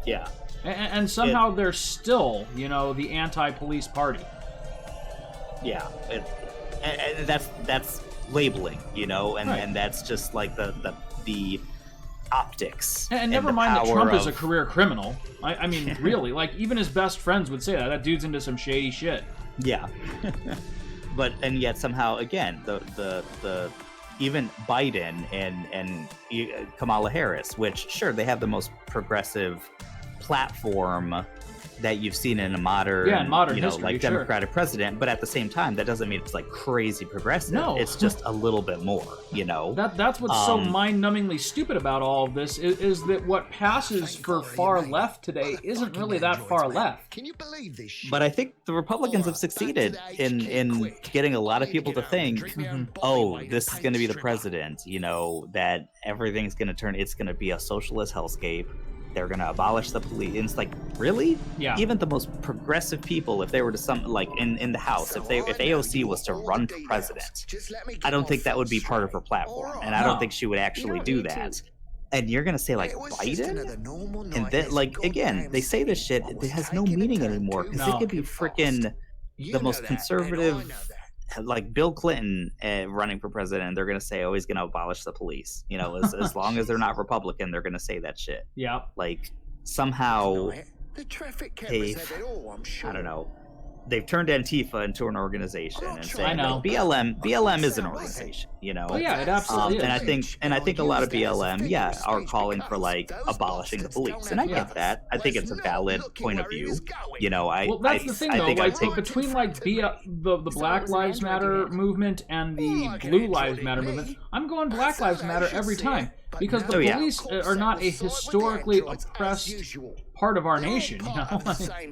Yeah. And somehow they're still, you know, the anti-police party. Yeah, and that's labeling, you know, and that's just like the optics. And never mind that Trump is a career criminal. I mean, really, like, even his best friends would say that. That dude's into some shady shit. Yeah. and yet somehow, again, the even Biden and Kamala Harris, which, sure, they have the most progressive platform that you've seen in a modern, you know, history, like, Democratic president, but at the same time, that doesn't mean it's like crazy progressive. No, it's just a little bit more, you know. That's what's so mind-numbingly stupid about all of this is that what passes for far left today isn't really that far left. Can you believe this shit? But I think the Republicans have succeeded in getting a lot of people to think, oh, this is going to be the president, you know, that everything's going to it's going to be a socialist hellscape. They're going to abolish the police. And it's like, really? Yeah. Even the most progressive people, if they were to like in the House, if AOC was to run for president, I don't think that would be part of her platform, and I don't think she would actually do that. And you're going to say, like, Biden? And then, like, again, they say this shit, it has no meaning anymore, because it could be freaking the most conservative, like Bill Clinton running for president, and they're going to say, oh, he's going to abolish the police. You know, as long as they're not Republican, they're going to say that shit. Yeah. Like, somehow, I don't know, they've turned Antifa into an organization and saying, like, BLM is an organization, you know. Oh yeah, it absolutely is. And I think a lot of BLM, are calling for, like, abolishing the police, and I get that. I think it's a valid point of view. You know, well, that's the thing, though. Like, between, like, the Black Lives Matter movement and the Blue Lives Matter movement, I'm going Black Lives Matter every time, because the police are not a historically oppressed part of our nation, you know?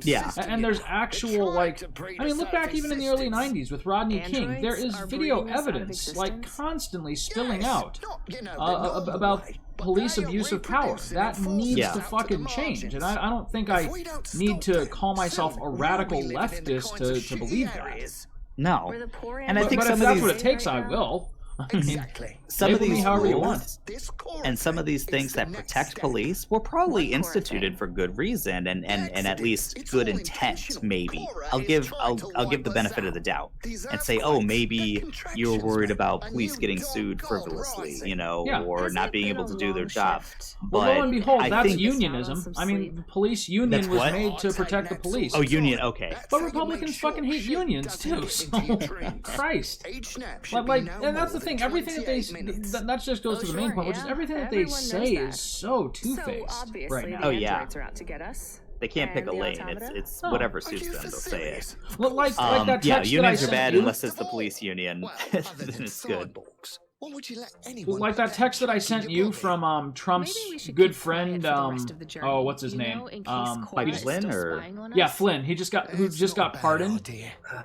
Yeah. And there's actual, like, I mean, look back even in the early 90s with Rodney King. There is video evidence, like, constantly spilling out about police abuse of power. That needs to fucking change. And I don't think I need to call myself a radical leftist to believe that. No. And I think but if that's what it takes, I will. Exactly. Some of these however you rules and some of these things that protect police were probably instituted for good reason and at least good intent. Maybe I'll give the benefit of the doubt and say, oh, maybe you were worried about police getting sued frivolously, you know, or not being able to do their job. But well, lo and behold, that's unionism. I mean, the police union was made to protect the police. Oh, union, okay. But Republicans fucking hate unions too. So, Christ. Like, and that's the thing. Everything that they that just goes to the main point, which is everything that they say is so two-faced right now. Oh yeah. They can't pick a lane. It's whatever suits them. They'll say it. Well, like that text unions that I are bad sent you, unless it's the police union. Then it's good. Like that text that I sent you from Trump's good friend, oh, what's his name? Like Flynn, or yeah, Flynn. Who just got pardoned,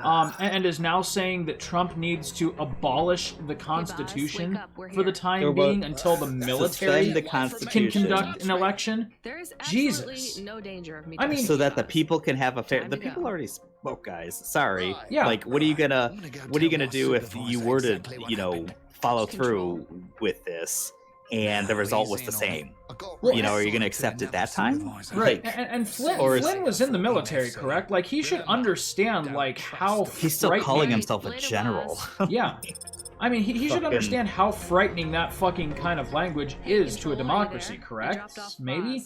and is now saying that Trump needs to abolish the Constitution for the time being until the military can conduct an election. Jesus, no danger of me. I mean, so that the people can have a fair. The people already spoke, guys. Sorry. Yeah. Like, what are you gonna do if you were to, you know, follow through with this and the result was the same? Well, you know, are you going to accept it that time? Right. And Flynn was in the military, correct? Like, he should understand, like, how he's still calling himself a general. Yeah. I mean, he should understand how frightening that fucking kind of language is to a democracy, correct? Maybe?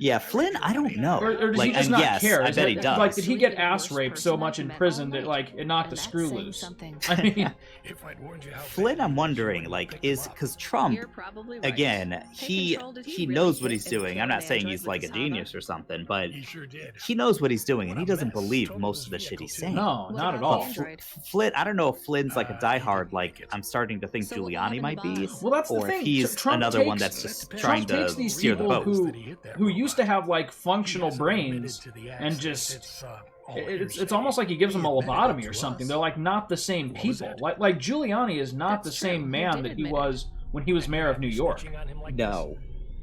Yeah, Flynn, I don't know. Or does like, he just and not yes, care? I Is bet it- he does. Like, did he get Really the ass worst raped person so I've much in met prison all that night. like it knocked the And screw that's saying loose? something. I mean, If I'd warned you how Flynn, bad I'm it is, you wondering, wouldn't like, pick is him up. because Trump, You're probably right. again, Take he control. Did he really knows what hit he's and doing. kill I'm not an saying android he's with like a his hava? genius or something, but He sure did. he knows what he's doing, and What he a doesn't mess. believe Totaled most his of the shit vehicle, he's too. saying. no, What not at about all. the android? Flynn, I don't know if Flynn's like a He didn't diehard, make like it. I'm starting to think So what Giuliani happened might to be, Boss? Well, that's the or if thing. he's Trump another one takes- that's just Trump trying Trump takes to these steer the people boat. who used to have like functional He hasn't brains admitted to the and accident. just all it's hearsay. almost like he gives them a He admitted lobotomy it or to something. us. They're like not the same What was people. it? Like Giuliani is not That's the same true. He man did that he admit it. was when he was mayor of New York. Snitching on him like No,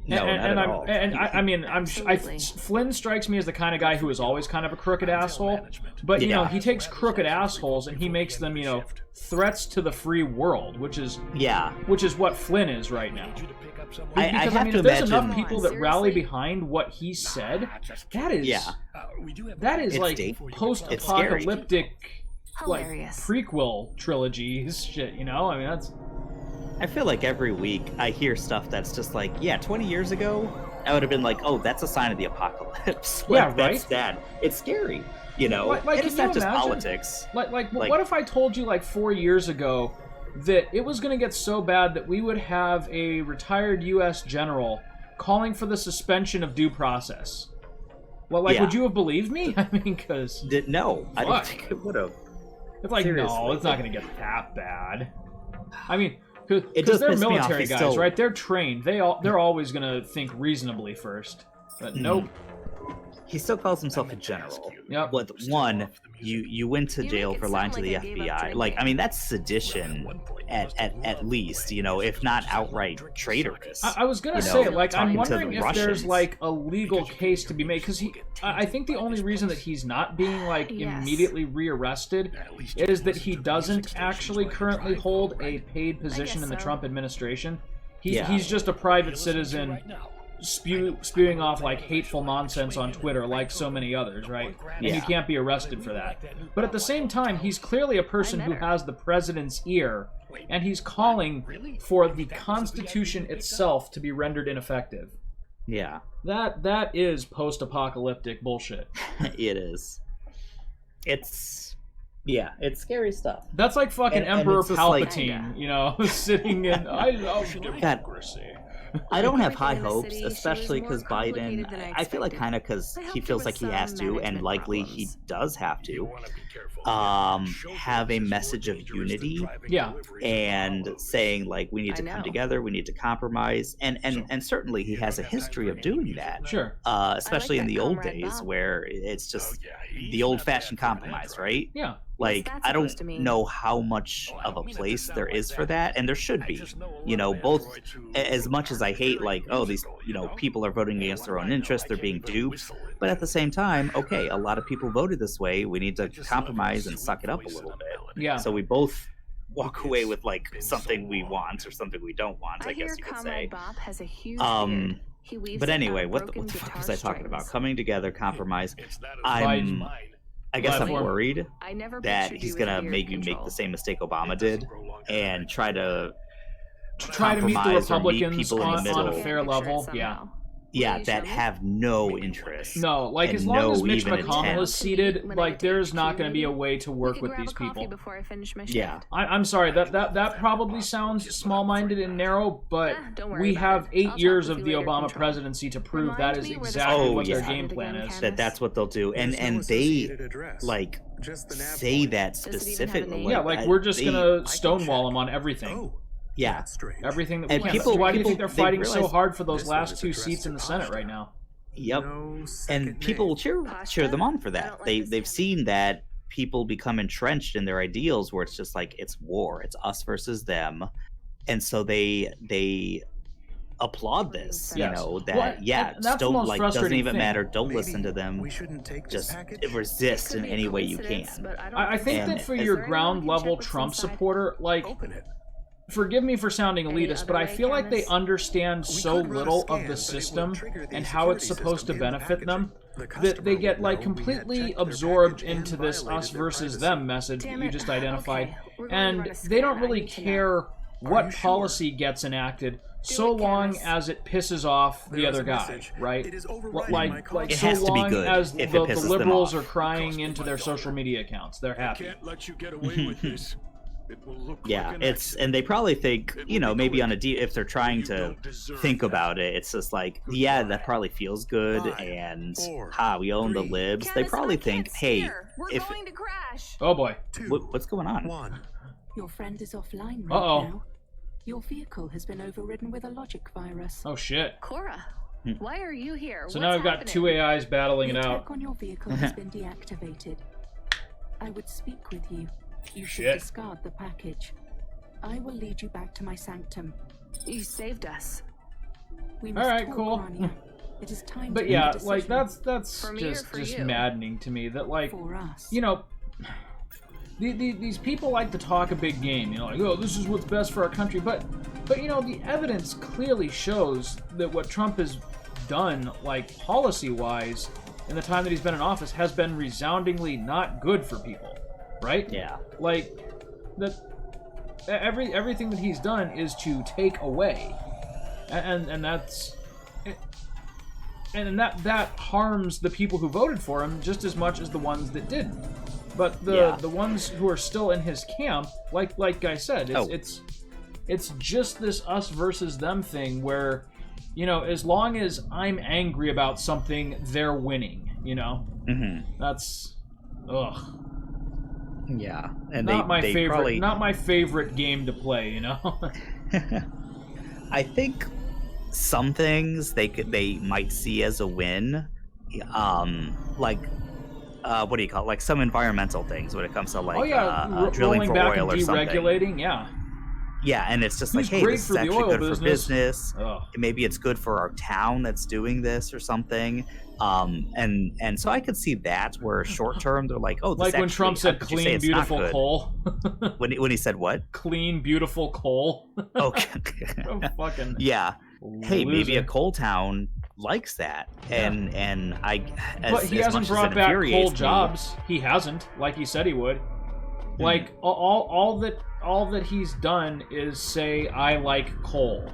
this? no, not at all. I mean, Absolutely. Flynn strikes me as the kind of guy who is always kind of a crooked asshole. But you know, Yeah. he takes crooked assholes and he makes them, you know, threats to the free world, which is Yeah, what Flynn is right now. Need you to pick up someone. I Because have mean, to if there's imagine- enough people that rally Seriously? behind what he said, Just that is Yeah. we do have that is It's like deep. post-apocalyptic, like Hilarious. prequel trilogies shit. You know, I mean that's. I feel like every week I hear stuff that's just like, yeah, 20 years ago, I would have been like, oh, that's a sign of the apocalypse. Yeah, Like, That's right? that. It's scary, you know? Like, and can it's you not just imagine? politics. Like, Like- what if I told you like 4 years ago that it was going to get so bad that we would have a retired U.S. general calling for the suspension of due process? Well, like, Yeah. would you have believed me? I mean, because No, I don't Fuck. think it would have. it's like, no, Seriously. it's not going to get that bad. I mean, It because does they're piss me off, military he's guys, still- right? They're trained. They're always going to think reasonably first. But nope. He still calls himself a general. Yep. But one, you went to You jail make it for lying to sound the like I gave up FBI. Like, I drinking. mean, that's sedition at least, you know, if not outright traitorous. I was gonna You say, know, like, I'm talking to wondering the if there's Russians. like a legal case to be made because I think the only reason that he's not being like Yes. immediately rearrested is that he doesn't actually currently hold a paid position in the so. Trump administration. Yeah. He's just a private citizen spewing off like hateful nonsense on Twitter like so many others, right? And you Yeah. can't be arrested for that. But at the same time, he's clearly a person who has the president's ear, and he's calling for the Constitution itself to be rendered ineffective. Yeah, That is post-apocalyptic bullshit. it is. Yeah, it's scary stuff. That's like fucking And Emperor it's just like- Palpatine, you know, sitting in. I love God, democracy. I don't have high Everything in the hopes, city, she was especially more because Biden. complicated than I I feel like expected. kind of because I he helped her feels with like he some has to, and management likely problems. he does have to. You wanna be careful. Have a message of unity Yeah. and saying like we need to I come know. together, we need to compromise, and certainly he has a history of doing that. Sure. Especially in that the old Comrade days Bob. where it's just he's the not old-fashioned bad for an compromise, android. right? Yeah. Like that I don't supposed to mean? know how much of a place there is for that, and there should be. You know, both as much as I hate like, oh, these people are voting against their own interests, they're being duped, but at the same time, okay, a lot of people voted this way. We need to compromise and suck it up a little bit. Yeah. So we both walk away with like something we want or something we don't want, I hear guess you could Comrade say. Bob has a huge Um, beard. He weaves But it anyway, out of what the broken fuck guitar was I talking about? strings. Coming together, compromise. It's that I'm, I guess I'm Platform. worried I never that pictured he's you with gonna beard maybe make control. the same mistake Obama did and try to Try to meet the compromise or meet Republicans people in the on a middle. fair Picture it level. somehow. Yeah. yeah, you that show me? have no interest. No, like And as long as no Mitch even McConnell intent. is seated, When I like get to there's not HQ going to be a meeting, way to We work could with grab these a coffee people. before I finish my shift. Yeah. I'm sorry that probably sounds small-minded and narrow, but don't worry we about have it. 8 I'll talk years with of you the later, Obama Control. presidency to prove Remind that is me where this exactly Oh, what their yeah. game plan is. That's what they'll do, and There's no and they associated address. like Just the nav say point. that Does it even have a specifically. name? Yeah, like we're just they- gonna I can stonewall check. them on everything. Oh, yeah. that's strange. Everything that we And can. people- Why do you think people- they're they fighting so realize hard for those this one last is 2 addressed seats in to the Senate Pasta. right now? Yep. No second And people name. will cheer Pasta? them on for I that. don't like They've this seen that people become entrenched in their ideals, where it's just like it's war, it's us versus them, and so they applaud this. You Yes. know that Well, yeah, and that's the don't most like doesn't frustrating even thing. matter. Don't Maybe listen to them. We shouldn't take this Just package. resist Could in be a any way you coincidence, can. but I don't I think And that for is your there anyone ground who can level check what's Trump inside? supporter, like, Open it. forgive me for sounding Any elitist, other but I way, feel like they Candace? understand We so could run a little scan, of but the it system would trigger the and how it's security supposed to system in the benefit them packaging. The that customer they get would like know we had completely checked their absorbed package into and this violated us their versus privacy. them message Damn that you it. just identified, Okay, we're going to run and a they don't scan. I really need to know. care what you sure? policy gets enacted so it, long Cass. as it pisses off the There other is a guy, message. right? It is overriding Like, my like It so has to be long good as if the it pisses them liberals off. are crying Cost me into my their daughter. social media accounts, they're I happy. can't let you get away with this. It will look Yeah, like an it's accident. and they probably think, It you will know, be maybe on quick. if they're trying You to don't deserve think that. about it, it's just like, yeah, that probably feels good, 5, and 4, we own the 3, libs. They Cass, probably I can't think, hey, steer. We're if going to crash. Oh boy. 2, what's going on? 1. Your friend is offline right Uh-oh. now. Your vehicle has been overridden with a logic virus. Oh shit. Cora, why are you here? So What's now I've got happening? two AIs battling The it attack out. on your vehicle has been deactivated. I would speak with you. You should Shit. discard the package. I will lead you back to my sanctum. You saved us. We must Alright, talk, cool. Rania. It is time But to yeah, make a like decision. that's For me or just for just you? maddening to me that like for us. you know these people like to talk a big game, you know, like, oh, this is what's best for our country, but you know, the evidence clearly shows that what Trump has done, like policy-wise, in the time that he's been in office, has been resoundingly not good for people, right? Yeah. Like that everything that he's done is to take away, and that's. And that harms the people who voted for him just as much as the ones that didn't. But the ones who are still in his camp, like I said, it's just this us versus them thing where, you know, as long as I'm angry about something, they're winning. You know, that's ugh. Yeah, and Not my they favorite. probably... Not my favorite game to play. You know. I think some things they might see as a win, like what do you call it? Like some environmental things when it comes to like oh yeah, drilling rolling for back oil and or something. deregulating. Yeah. Yeah, and it's just Who's like, hey, great this is for the actually oil good business? for business. Ugh. Maybe it's good for our town that's doing this or something. And so I could see that where short term they're like, oh, this Like when actually, Trump how said could you say clean, it's not beautiful good? coal. When he said what? Clean, beautiful coal. Okay. Oh, fucking Yeah. Hey, maybe a loser. coal town likes that, and I. As, But he as hasn't much brought as it back infuriates coal me- jobs. He hasn't, like he said he would. Like all that he's done is say I like coal,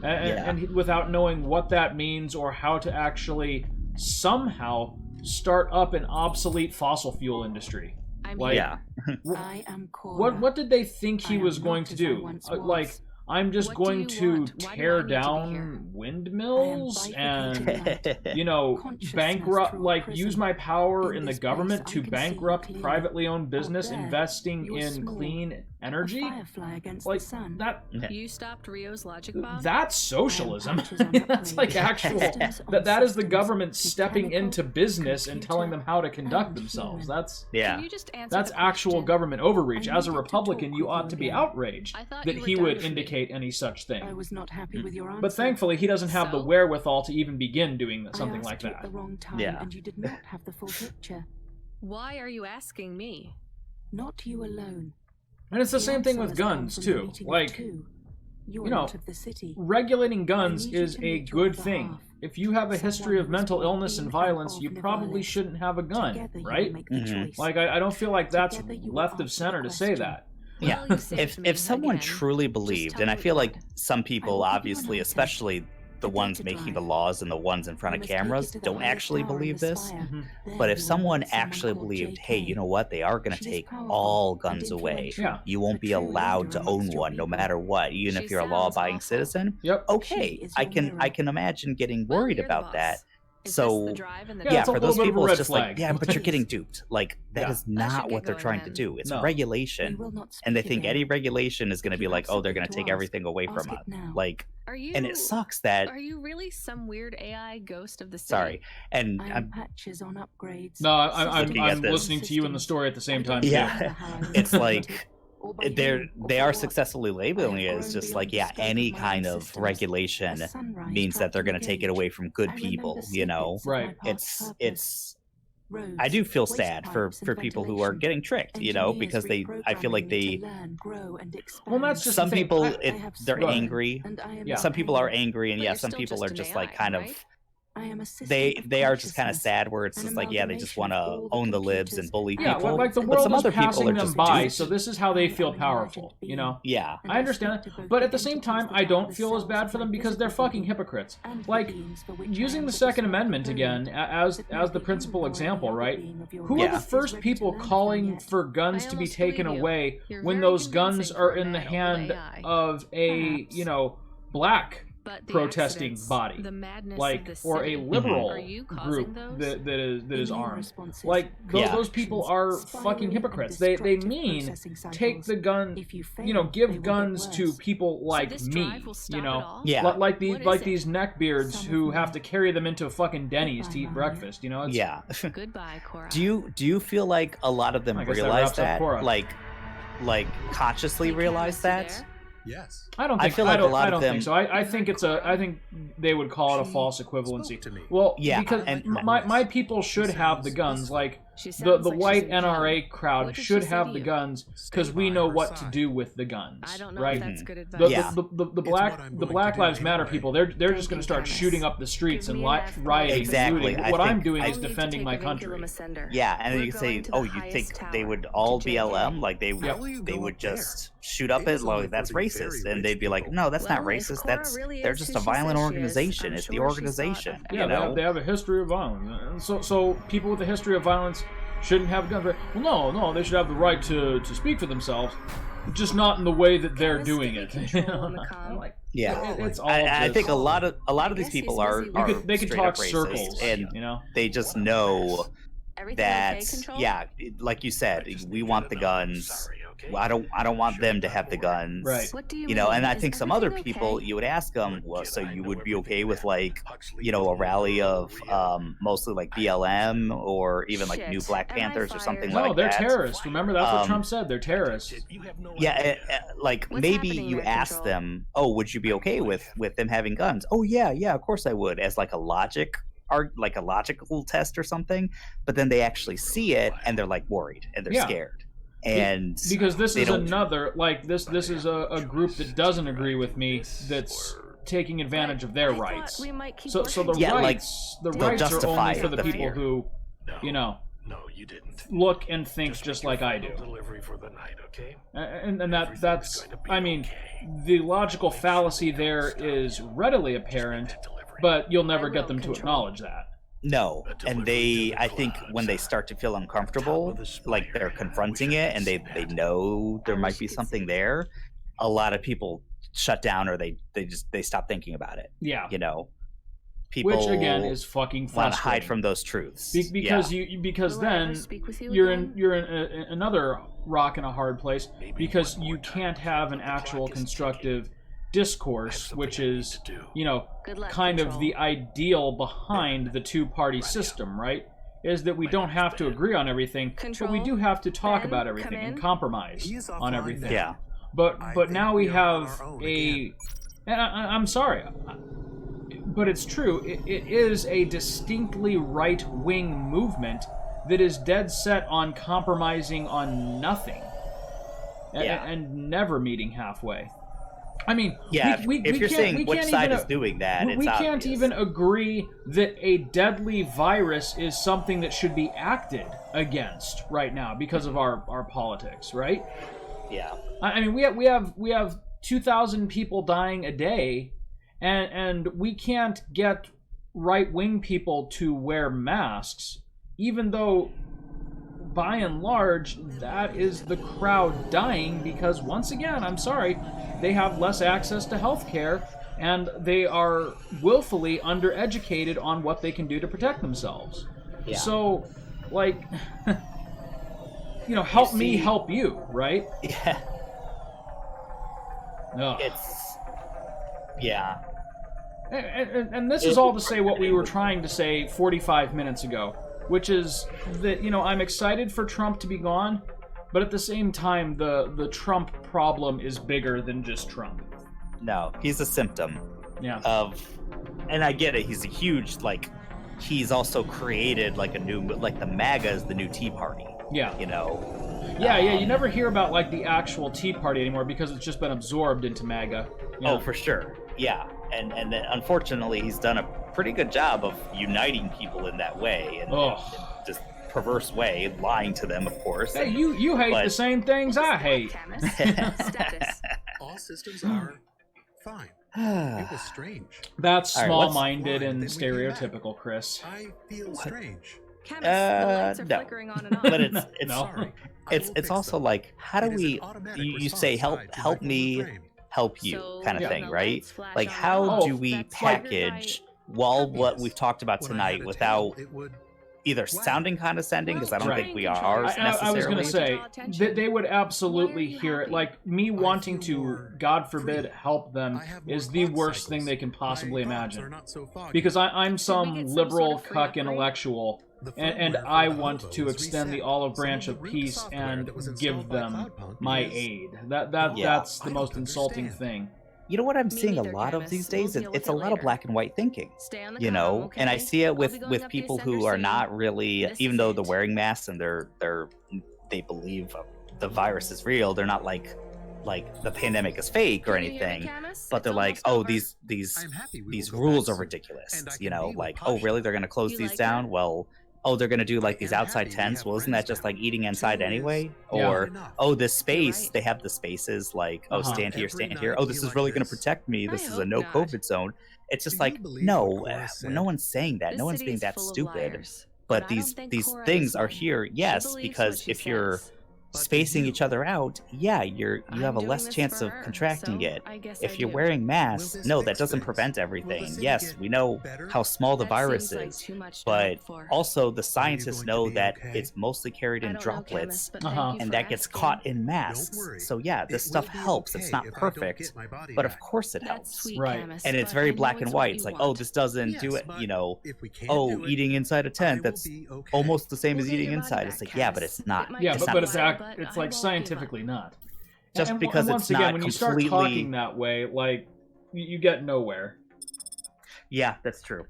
and without knowing what that means or how to actually somehow start up an obsolete fossil fuel industry. I'm Like, here. Yeah. I am Cora. What did they think he I am was going not to as I do? once Like, was. I'm just What do going you to want? Why do I tear need to be here? down windmills and, bifurcating you know, Consciousness bankrupt, through like, prison. use my power In in the this government place, to I can see bankrupt clearly. privately owned business there, investing you're in small, clean energy? A firefly against Like, the sun. that You stopped Rio's logic bomb? that's socialism. patches on That's like upgrade. actual. Systems on That is the systems. government stepping Mechanical, into business and telling them how to conduct and themselves. human. That's Yeah. Can you just answer that's the actual question? government overreach. I As a needed to Republican, talk you with ought you to be again. outraged I thought that you were he done would with me. indicate any such thing. I was not happy with your answer. But thankfully, he doesn't have the So? wherewithal to even begin doing I something asked like you at that. the wrong time, Yeah. and you did not have the full picture. Why are you asking me? Not you alone. And it's the same thing answer with has come guns from the too. meeting of Like, two. You're you know, not of the city. regulating guns I need you is to a meet your good other thing. half. If you have a history Someone of who's mental been illness and in violence, and you of the probably violence. shouldn't have a gun, Together you will right? make the Mhm. choice. Like, I don't feel like that's Together you will left of answer center the to say question. that. Yeah. Well, you saved me If someone again. truly Just believed, tell and me I feel what. like some people, I will give you obviously, an item. especially the A ones data making the drive. laws and the ones in front You of must take it cameras, to the don't highest actually tower in believe the this. spire. Mhm. There But if you will someone meet someone actually called believed, JK. hey, you know what, they are going to She is take powerful all and guns away. influential. Yeah. You won't A be true allowed leader to amongst own your one, no people. matter what, even She if you're a sounds law-abiding awful. citizen. Yep. Okay, She is I your can mirror. I can imagine getting Well, worried you're the about that. boss. Is So this the drive and the Yeah, yeah, it's a for little those bit of a people, red it's just like, flag. yeah, but you're getting duped. Like that Yeah. is I not should what get they're going trying to then. do. It's No. We regulation, will not and they speak think again. any regulation is going to If be you like, have oh, they're going to something take to ask, everything away ask from it us. now. Like, Are you? and it sucks that. Are you really some weird AI ghost of the city? Sorry, and I am I'm patches on upgrades. No, I'm Looking at this. listening to you in the story at the same time. Yeah. too. it's like they are successfully labeling it as just like, yeah, any kind of regulation means that they're going to take it away from good people, you know. Right. It's I do feel sad for people who are getting tricked, you know, because I feel like Well, that's just some the thing. people I- they're Right. angry. Yeah. Some people are angry, and But yeah, you're some still people just are an just AI, like kind right? of I am assisting they of are just kind of consciousness, sad, where it's an just like, yeah, they just amalgamation want of to all own the libs computers and bully Yeah, people. like the but world some is other people passing are them just by, duped. so this is how they feel powerful, you know? Yeah. I understand that, but at the same time, I don't feel as bad for them because they're fucking hypocrites. Like, using the Second Amendment again as the principal example, right? Who are Yeah. the first people calling for guns to be almost taken believe you. away You're when very those guns convincing are for a in the man hand with AI. of a, Perhaps. you know, black But the protesting accidents, body, the madness like, of the or a city, liberal are you causing group those? that is Immune armed. responses, Like Yeah. those people are spiraling fucking and hypocrites. They destructive mean processing take cycles. the gun, If you fail, you know, they will give get guns to worse. people like this me, drive will stop you it know, all? Yeah. like these What is it? neckbeards Some who of have me. to carry them into fucking Denny's to eat Goodbye, breakfast. You know, it's, Yeah. Goodbye, Cora. Do you feel like a lot of them I guess that realize wraps up that? Korra. Like consciously Hey, Kat, realize you that? there? Yes. I don't I think feel like a don't, lot I of don't them- think so. I think it's a. I think they would call it a She false equivalency. spoke to me. Well, Yeah, because and- my people should She have the sounds guns. peaceful. Like She the sounds like she's white in pain. NRA crowd What did should she say have to the you? guns because Stay we by know her what to side. do with the guns. I don't know right? if that's Mhm. good The, advice. Yeah. the It's black what I'm the going Black to do Lives Matter anyway. people they're just Thank going to you, start Thomas. shooting up the streets Give and me an F, rioting and Exactly. looting. I What I'm think- doing I- is I'll need to defending take my a country. vinculum ascender. Yeah, and then We're you say, going to the oh, you highest think they tower, would all to BLM? JK. Like they How will you they go would up there? just shoot up It it? is only Like for that's the very racist, rich and they'd be like, people. no, that's not Well, if racist. Cora That's really they're is just who a she violent says she is, organization. I'm It's the sure she's thought organization. of Yeah, You know? they have a history of violence. And so people with a history of violence shouldn't have guns. Right? Well, no, they should have the right to speak for themselves, just not in the way that they're Let's doing take it. control on the com. Like, Yeah. it's all. I just, think a lot of these guess people he's are, busy you are could, they could straight talk up racist, circles, and you know. they just know Everything that okay, Control? yeah, like you said, we want the guns. Sorry, okay? I don't want them to have the guns. Right. What do you You know, mean? and I Is think some other everything people, okay? you would ask them, well, so you would be okay with like, you know, a rally of mostly like BLM or even like New Shit. Black Am I Panthers or something No, like they're that. terrorists. Remember, that's what Um, Trump said. They're terrorists. You have no Yeah, idea. like What's maybe happening you there, ask Control? them, oh, would you be okay with them having guns? Oh yeah, of course I would, as like a logical test or something. But then they actually see it and they're like worried and they're Yeah. scared. And Because this they is don't- another like this is a group that doesn't agree with me that's taking advantage of their I thought rights. we might keep So the Yeah, like, rights the they'll rights are justify only for the the people fear. who, No, you know, no, you didn't. look and think Just just make like your I do. final delivery for the night, okay? And Everything's that's going to be I mean okay. the logical fallacy there is readily apparent, but you'll never I get will, them to Control. acknowledge that. no, A and delivery they, to the I think, when they clouds. start to feel uncomfortable, Top of the like spire. they're I confronting wish I it, could and see they that. know there I might wish be you could something see there. A lot of people shut down, or they stop thinking about it. Yeah. You know, people Which again is fucking want to frustrating. hide from those truths. because yeah. because Will I ever then speak with you you're again? in another rock and a hard place Maybe because one more you time can't have an before the actual clock is constructive I have discourse, something which I need is to do. you know Good luck, kind of Control. the ideal behind the two-party system, right? Is that we don't have to agree on everything, but we Control? do have to talk Ben, about come everything and in. compromise He is on offline everything. now. Yeah. But I think now we we are on have our own a, again. and I'm sorry, but it's true. It is a distinctly right-wing movement that is dead set on compromising on nothing, Yeah. and never meeting halfway. I mean, Yeah, if you're saying which side is doing that, we it's can't obvious. even agree that a deadly virus is something that should be acted against right now because of our politics, right? Yeah. I mean, we have 2,000 people dying a day, and we can't get right-wing people to wear masks, even though, by and large, that is the crowd dying because, once again, I'm sorry, they have less access to health care, and they are willfully undereducated on what they can do to protect themselves. Yeah. So, like, you know, help me see- help you, right? Yeah. Ugh. Yeah. And this is all to say what we were trying to say 45 minutes ago, which is that, you know, I'm excited for Trump to be gone, but at the same time, the Trump problem is bigger than just Trump. No, he's a symptom Yeah. of, and I get it. He's a huge, like, he's also created like a new, like the MAGA is the new Tea Party. Yeah. You know. Yeah, you never hear about, like, the actual Tea Party anymore because it's just been absorbed into MAGA. Yeah. Oh, for sure. Yeah. And then unfortunately he's done a pretty good job of uniting people in that way, and just perverse way, lying to them, of course. Hey, you hate the same things I hate. Status. All systems are fine. It was strange. That's All right, small-minded what's- and Then we came back. stereotypical, Chris. I feel strange. Chemist, the lights are no. flickering on and on. But it's No. Sorry. I will it's fix also them. like, how do It is an we? automatic You say response help tied to my help former me, frame. help you So, kind of yeah. thing, the right? lights flash Like, on how and on. do we That's like your package guy- what Yes. we've talked about When I had tonight a without tail, it would either Wow. sounding condescending, because I don't Right. think we are I was necessarily. gonna say they would absolutely Why are you hear it. happy? Like me I wanting feel to, more God forbid, free. help them I have more is the thought worst cycles. thing they can possibly My thoughts are imagine. not so foggy. Because I'm get some some liberal sort of free cuck upgrade? intellectual, The and firmware for I the want Hobo to was extend the reset. olive Some branch of of the root peace software and that was give installed by them Cloudpunk my is aid. Yeah. That's the I most don't insulting understand. thing. You know what I'm Me seeing a neither, lot of Camus. these We'll days? deal with It's it a lot of later. black and white thinking. Stay on the You comm, know, okay? and I see it I'll be with going up the people ascender who are soon. not really, This even is though it. they're wearing masks and they believe the virus is real. They're not like the pandemic is fake or Can you hear me, anything, Camus? but It's they're like, almost oh, over. these I'm happy we these will go rules back are soon, ridiculous. and I You can know, be with like, oh, Pasha. really? They're gonna close You these like down? her? Well, oh, they're gonna do like I these am outside happy we tents. have Well, isn't that friends just now. like eating inside Two anyway? Yeah. Or enough. oh, this space, right. they have the spaces like, oh, Uh-huh. stand here, Every stand here. night Oh, this be is like really gonna this. protect me. I This is a hope no not. COVID zone. It's just Do you like, believe no, what Cora said? no one's saying that. This No one's city being is that full of stupid. liars, But I these don't think these Cora things is are one. here, She yes, believes because what she if you're says. But spacing you- each other out, yeah, you I'm have a doing less this chance for of her, contracting so it. I guess If I you're do. wearing Will masks, this no, fix that doesn't things? prevent Will the everything. city Yes, get we know better? how small the That virus seems like is, too much to but hope for. also the scientists going to know be that okay? it's mostly carried I in don't know, droplets, Chemist, but thank Uh-huh. you and for that gets asking. caught in masks. worry. So yeah, this It stuff will be helps. It's okay not if I don't perfect, get my body but of back. course it That's helps. sweet, Right. Camus, And it's but very I know black and it's what white. you It's like, want. oh, this doesn't do Yes, it. but You know, if we can't oh, do it, eating inside a I tent, will that's be okay. almost the same We'll as get eating your body inside. back, It's like, yeah, but Camus. it's not. It might Yeah, it's but not it's the act, same. but it's I like won't give scientifically up. not. Just and, because and once it's again, not when you start completely. talking that way, like you get nowhere. Yeah, that's true.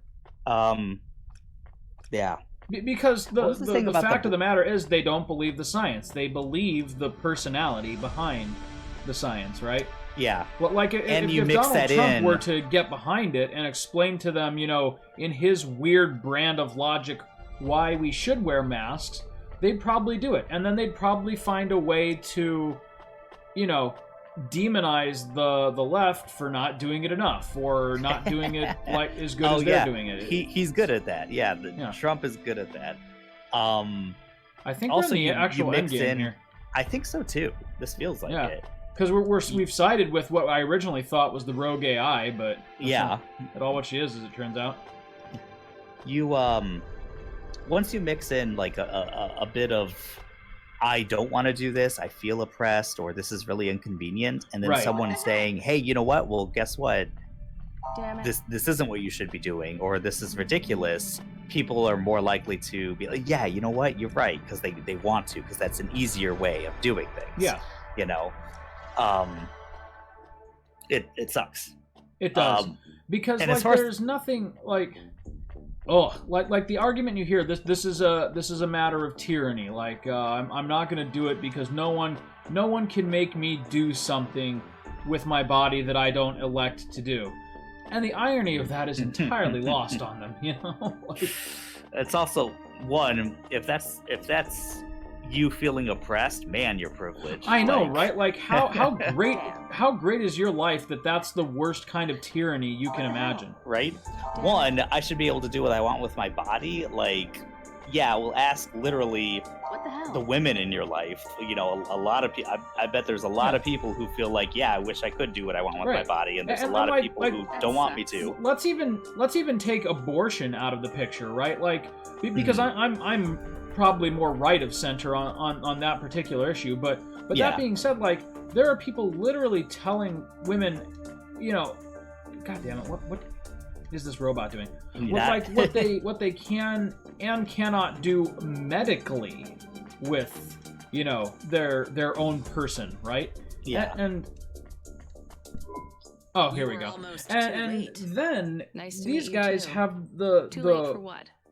Yeah. Because the, What was the the, thing the about fact the- of the matter is they don't believe the science. They believe the personality behind the science, right? Yeah. Well, like And if, you if mix Donald that Trump in- were to get behind it and explain to them, you know, in his weird brand of logic, why we should wear masks, they'd probably do it. And then they'd probably find a way to, you know, demonize the left for not doing it enough or not doing it like as good as they're doing it. He's good at that. Yeah, Yeah. Trump is good at that. I think Also, we're in the you actual mix endgame in- here. I think so too. This feels like Yeah. it. Because we've sided with what I originally thought was the rogue AI, but that's Yeah. not at all what she is, as it turns out. You once you mix in like a bit of I don't want to do this, I feel oppressed, or this is really inconvenient, and then Right. someone saying, hey, you know what? Well, guess what? Damn it. This isn't what you should be doing, or this is ridiculous. People are more likely to be like, yeah, you know what? You're right, because they want to, because that's an easier way of doing things. Yeah, You know? It sucks. it does. Because and like as far as- there's nothing like like the argument you hear this is a matter of tyranny. Like I'm not gonna do it because no one can make me do something with my body that I don't elect to do. And the irony of that is entirely lost on them, you know? Like, It's also one, if that's you feeling oppressed, man, you're privileged. I know, Like, right? Like how great is your life that that's the worst kind of tyranny you can imagine? Right? One, I should be able to do what I want with my body. Like, yeah, we'll ask literally What the hell? the women in your life. You know, a lot of people. I bet there's a lot of people who feel like, yeah, I wish I could do what I want with my Right. body, and there's And a lot like- of people like- who That don't want me sucks. to. Let's even take abortion out of the picture, right? Like because I'm probably more right of center on that particular issue, but Yeah. that being said, like there are people literally telling women, you know, God damn it, what is this robot doing? That- What they can and cannot do medically with, you know, their own person, right? Yeah. And oh, here we were go. almost And too late. then Nice to these meet you, guys too. have the Too late for what?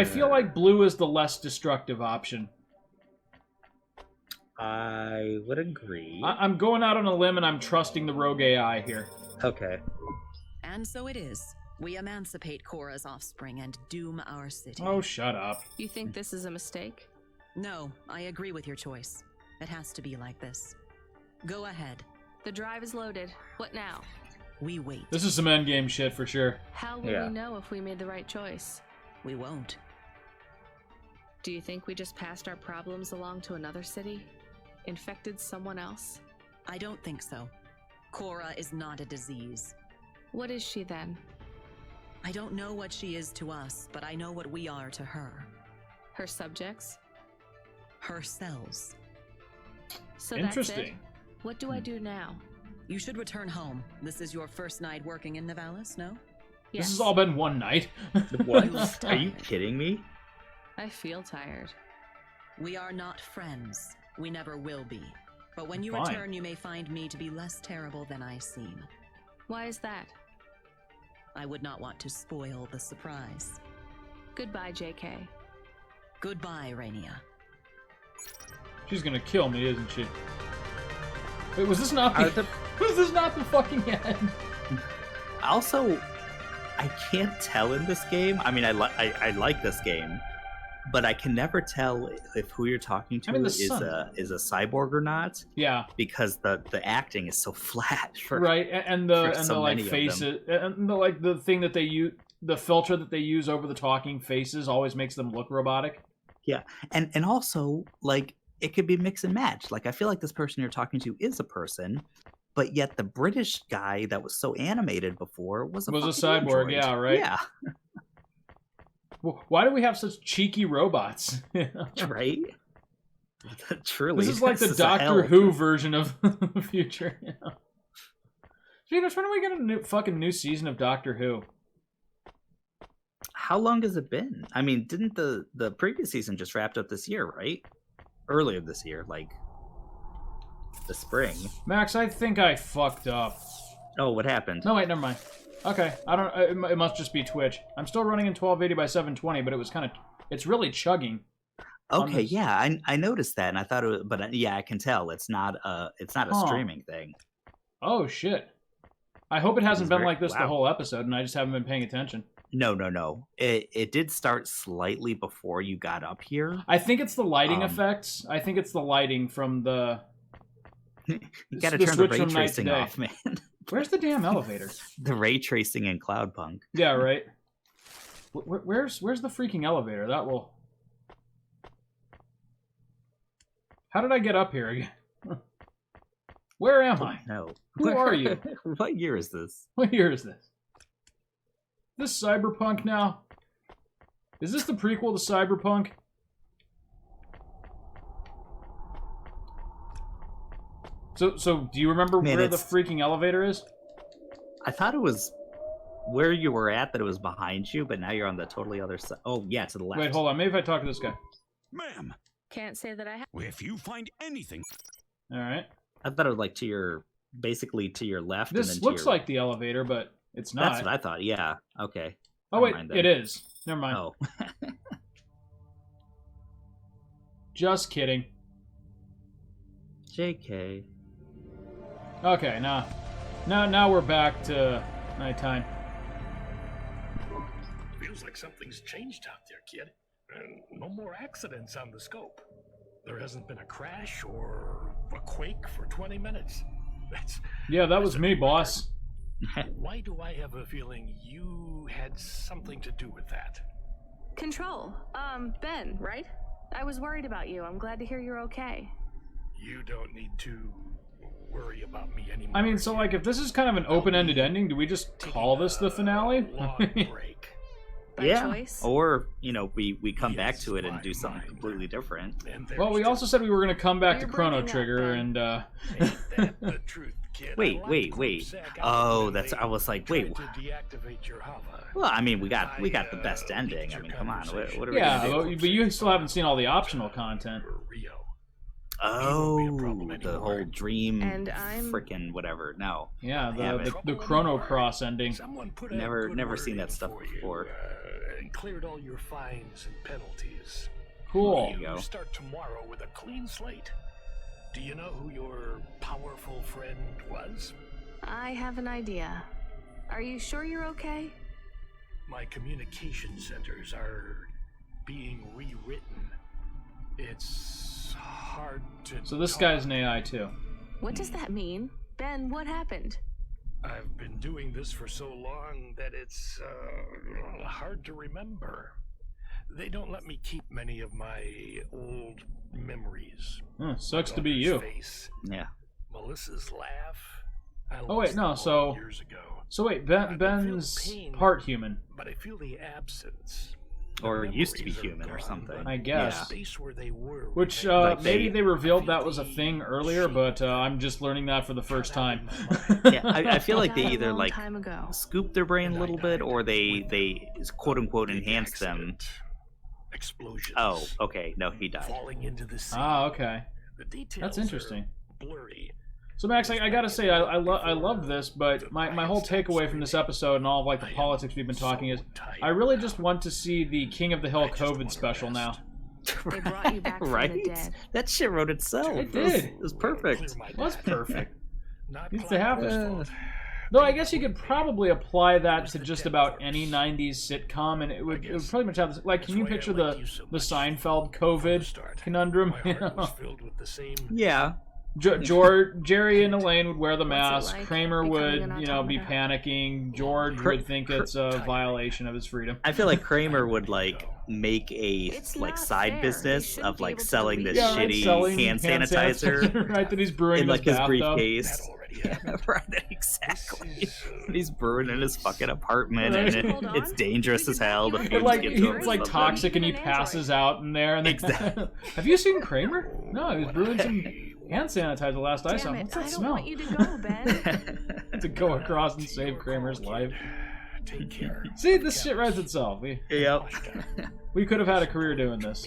I feel like blue is the less destructive option. I would agree. I'm going out on a limb and I'm trusting the rogue AI here. Okay. And so it is. We emancipate Korra's offspring and doom our city. Oh, shut up. You think this is a mistake? No, I agree with your choice. It has to be like this. Go ahead. The drive is loaded. What now? We wait. This is some endgame shit for sure. How will Yeah. we know if we made the right choice? We won't. Do you think we just passed our problems along to another city? Infected someone else? I don't think so. Korra is not a disease. What is she then? I don't know what she is to us, but I know what we are to her. Her subjects? Her cells. So Interesting. that's it? What do I do now? You should return home. This is your first night working in Nivalis, no? This Yes. has all been one night. What? Are you kidding me? I feel tired. We are not friends. We never will be. But when you Fine. return, you may find me to be less terrible than I seem. Why is that? I would not want to spoil the surprise. Goodbye, JK. Goodbye, Rainia. She's gonna kill me, isn't she? Wait, was this not Are the... the- Was this not the fucking end? Also, I can't tell in this game. I mean, I like this game, but I can never tell if who you're talking to I mean, the is sun. a cyborg or not, Yeah, because the acting is so flat. right. And the so like many of faces and the like the thing that they use, the filter that they use over the talking faces always makes them look robotic. And also, like, it could be mix and match. Like, I feel like this person you're talking to is a person, but yet the British guy that was so animated before was a fucking cyborg. android. Yeah, right. Yeah, Why do we have such cheeky robots? right. Truly, This is like the this is a Doctor hell. Who version of the future. You know? Venus, when are we getting a new season of Doctor Who? How long has it been? I mean, didn't the previous season just wrapped up this year, right? Earlier this year, like the spring. Max, I think I fucked up. Oh, what happened? No, wait, never mind. Okay, I don't. It must just be Twitch. I'm still running in 1280 by 720, but it was kind of. It's really chugging. Okay, this. yeah, I noticed that, and I thought it was, but yeah, I can tell it's not a Huh. streaming thing. Oh shit! I hope it hasn't been very- like this the wow. whole episode, and I just haven't been paying attention. No. It did start slightly before you got up here. I think it's the lighting Um, effects. I think it's the lighting from the. You got to the turn the switch ray from night to tracing day. off, man. Where's the damn elevator? The ray tracing in Cloudpunk. Yeah, right. Where's the freaking elevator? That will. How did I get up here again? Where am I? No. Who are you? What year is this? What year is this? This Cyberpunk now? Is this the prequel to Cyberpunk? So do you remember Man, where the it's- freaking elevator is? I thought it was where you were at, that it was behind you, but now you're on the totally other side. Oh, yeah, to the left. Wait, hold on. Maybe if I talk to this guy. Ma'am, Can't say that I have. if you find anything, All right. I thought it was like basically to your left. and This then looks to your... like the elevator, but it's not. That's what I thought. Yeah. Okay. Oh Never wait, mind then. it is. Never mind. Oh. Just kidding. JK. Okay, now we're back to nighttime. Feels like something's changed out there, kid. No more accidents on the scope. There hasn't been a crash or a quake for 20 minutes. Yeah, that that's was a me, big boss. Why do I have a feeling you had something to do with that? Control. Ben, right? I was worried about you. I'm glad to hear you're okay. You don't need to worry about me anymore. I mean, so like, if this is kind of an open-ended ending, do we just call this the finale? Long break. By Yeah. choice? Or, we come back Yes, to it and my do something mind. completely different. And Well, we there's also said we were going to come back to You're Chrono breaking up, Trigger, Ben. and Ain't that the truth, kid? Wait. I locked Krupsek out Oh, when that's. they I was like, tried wait. to deactivate your hover. Well, I mean, we got the best leaked ending. I your mean, come on. What conversation. are we yeah, gonna do? but you still haven't seen all the optional content. For Rio. Oh, won't be a problem the anymore. whole dream, And I'm- frickin' whatever. No, Yeah, I haven't. the Chrono Cross ending. Someone put a Never- good never word seen that in stuff for you, before. and cleared all your fines and penalties. Cool. You go. start tomorrow with a clean slate. Do you know who your powerful friend was? I have an idea. Are you sure you're okay? My communication centers are being rewritten. It's hard to So this talk. guy's an AI too. What does that mean? Ben, what happened? I've been doing this for so long that it's hard to remember. They don't let me keep many of my old memories. Sucks to be Daughter's you. Face, Yeah. Melissa's laugh. I Oh wait, lost no. them So all years ago. Ben's pain, part human, But I feel the absence. Or used to be memories are human or gone, something. but I the guess. space where they were when Which they- Like maybe they- they revealed that was a thing earlier, but I'm just learning that for the first time. Yeah, I feel like they Died a either long like time ago. scoop their brain a little bit, or they quote unquote Big enhance them. accident, explosions. Oh, okay. No, he died. Falling into the sea. Ah, okay. The details That's interesting. are blurry. So Max, I gotta say, I love this, but my whole takeaway from this episode and all of like the politics we've been talking is, I really just want to see the King of the Hill COVID special now. They brought you back from the Right? dead. That shit wrote itself. It did. It was perfect. Well, that's perfect. Not Needs to happen. Cloudpunk's fault. Though I guess you could probably apply that to just about any '90s sitcom, and it would pretty much have this, like. Can you picture the Seinfeld COVID conundrum? My heart was filled with the same. Yeah. George, Jerry, and Elaine would wear the What's it mask. like Kramer becoming would, an be automata? panicking. George would think it's a violation of his freedom. I feel like Kramer would like make a It's like not side fair. business They shouldn't of be like able to selling this delete right, shitty selling hand sanitizer right, that he's brewing in like his bathtub. briefcase. That already Yeah, happened. right, exactly. This is, And he's brewing in his fucking apartment, Right. and Hold on. it's dangerous as hell. The It It fumes like get it's to him or like something. toxic, and he An android. passes out in there. And then, Exactly. Have you seen Kramer? No, he was brewing some hand sanitizer last I saw Damn him. it, What's that I don't smell? want you to go, Ben. To go across and save Kramer's life. take care. See, this shit writes itself. Yep. We could have had a career doing this.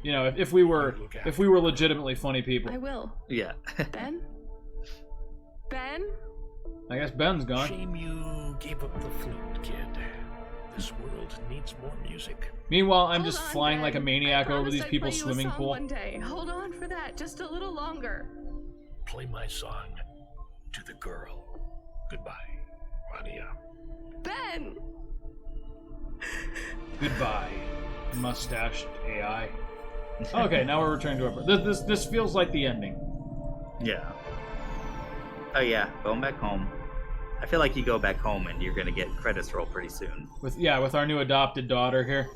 You know, if we were legitimately funny people. I will. Yeah. Ben? Ben? I guess Ben's gone. Shame you gave up the flute, kid. This world needs more music. Meanwhile, I'm Hold just on, flying like a Ben. maniac I over promise these I'd people's play you a swimming song pool. One day. Hold on for that just a little longer. Play my song to the girl. Goodbye, Rania. Ben! Goodbye, mustached AI. Okay, now we're returning to our. This feels like the ending. Yeah. Oh yeah, going back home. I feel like you go back home and you're gonna get credits roll pretty soon. With our new adopted daughter here.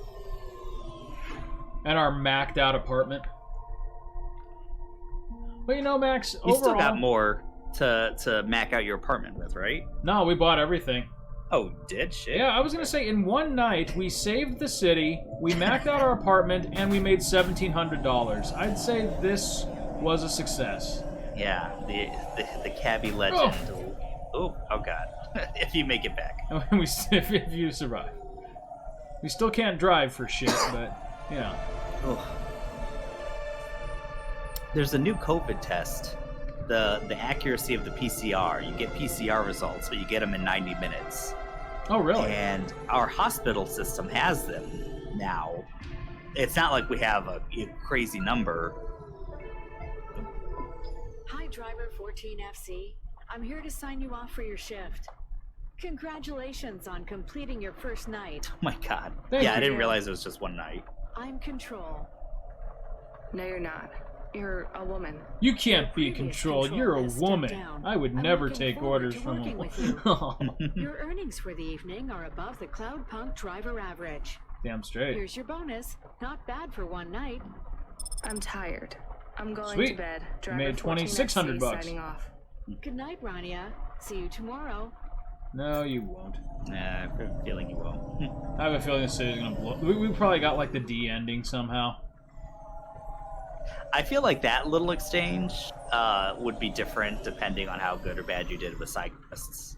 And our maxed out apartment. But you know, Max, You overall, still got more to mac out your apartment with, right? No, we bought everything. Oh, did shit? Yeah, I was gonna say in one night we saved the city, we maxed out our apartment, and we made $1,700. I'd say this was a success. Yeah, the cabbie legend. Oh god. If you make it back. if you survive. We still can't drive for shit, but yeah. Oh. There's a new COVID test. The accuracy of the PCR. You get PCR results, but you get them in 90 minutes. Oh, really? And our hospital system has them now. It's not like we have a crazy number. Hi, driver 14FC. I'm here to sign you off for your shift. Congratulations on completing your first night. Oh my god. Thank Yeah, I you. didn't realize it was just one night. I'm Control. No, you're not. You're a woman. You can't be Previous control. control You're a has stepped woman. down. I would I'm never looking take forward orders to from a working with woman. Your earnings for the evening are above the Cloudpunk driver average. Damn straight. Here's your bonus. Not bad for one night. I'm tired. I'm going Sweet. to bed. You Driver made 14FC $2,600 bucks. signing off. Good night, Rania. See you tomorrow. No, you won't. Nah, I have a feeling you won't. I have a feeling this city's gonna blow. We probably got like the D ending somehow. I feel like that little exchange would be different depending on how good or bad you did with side quests.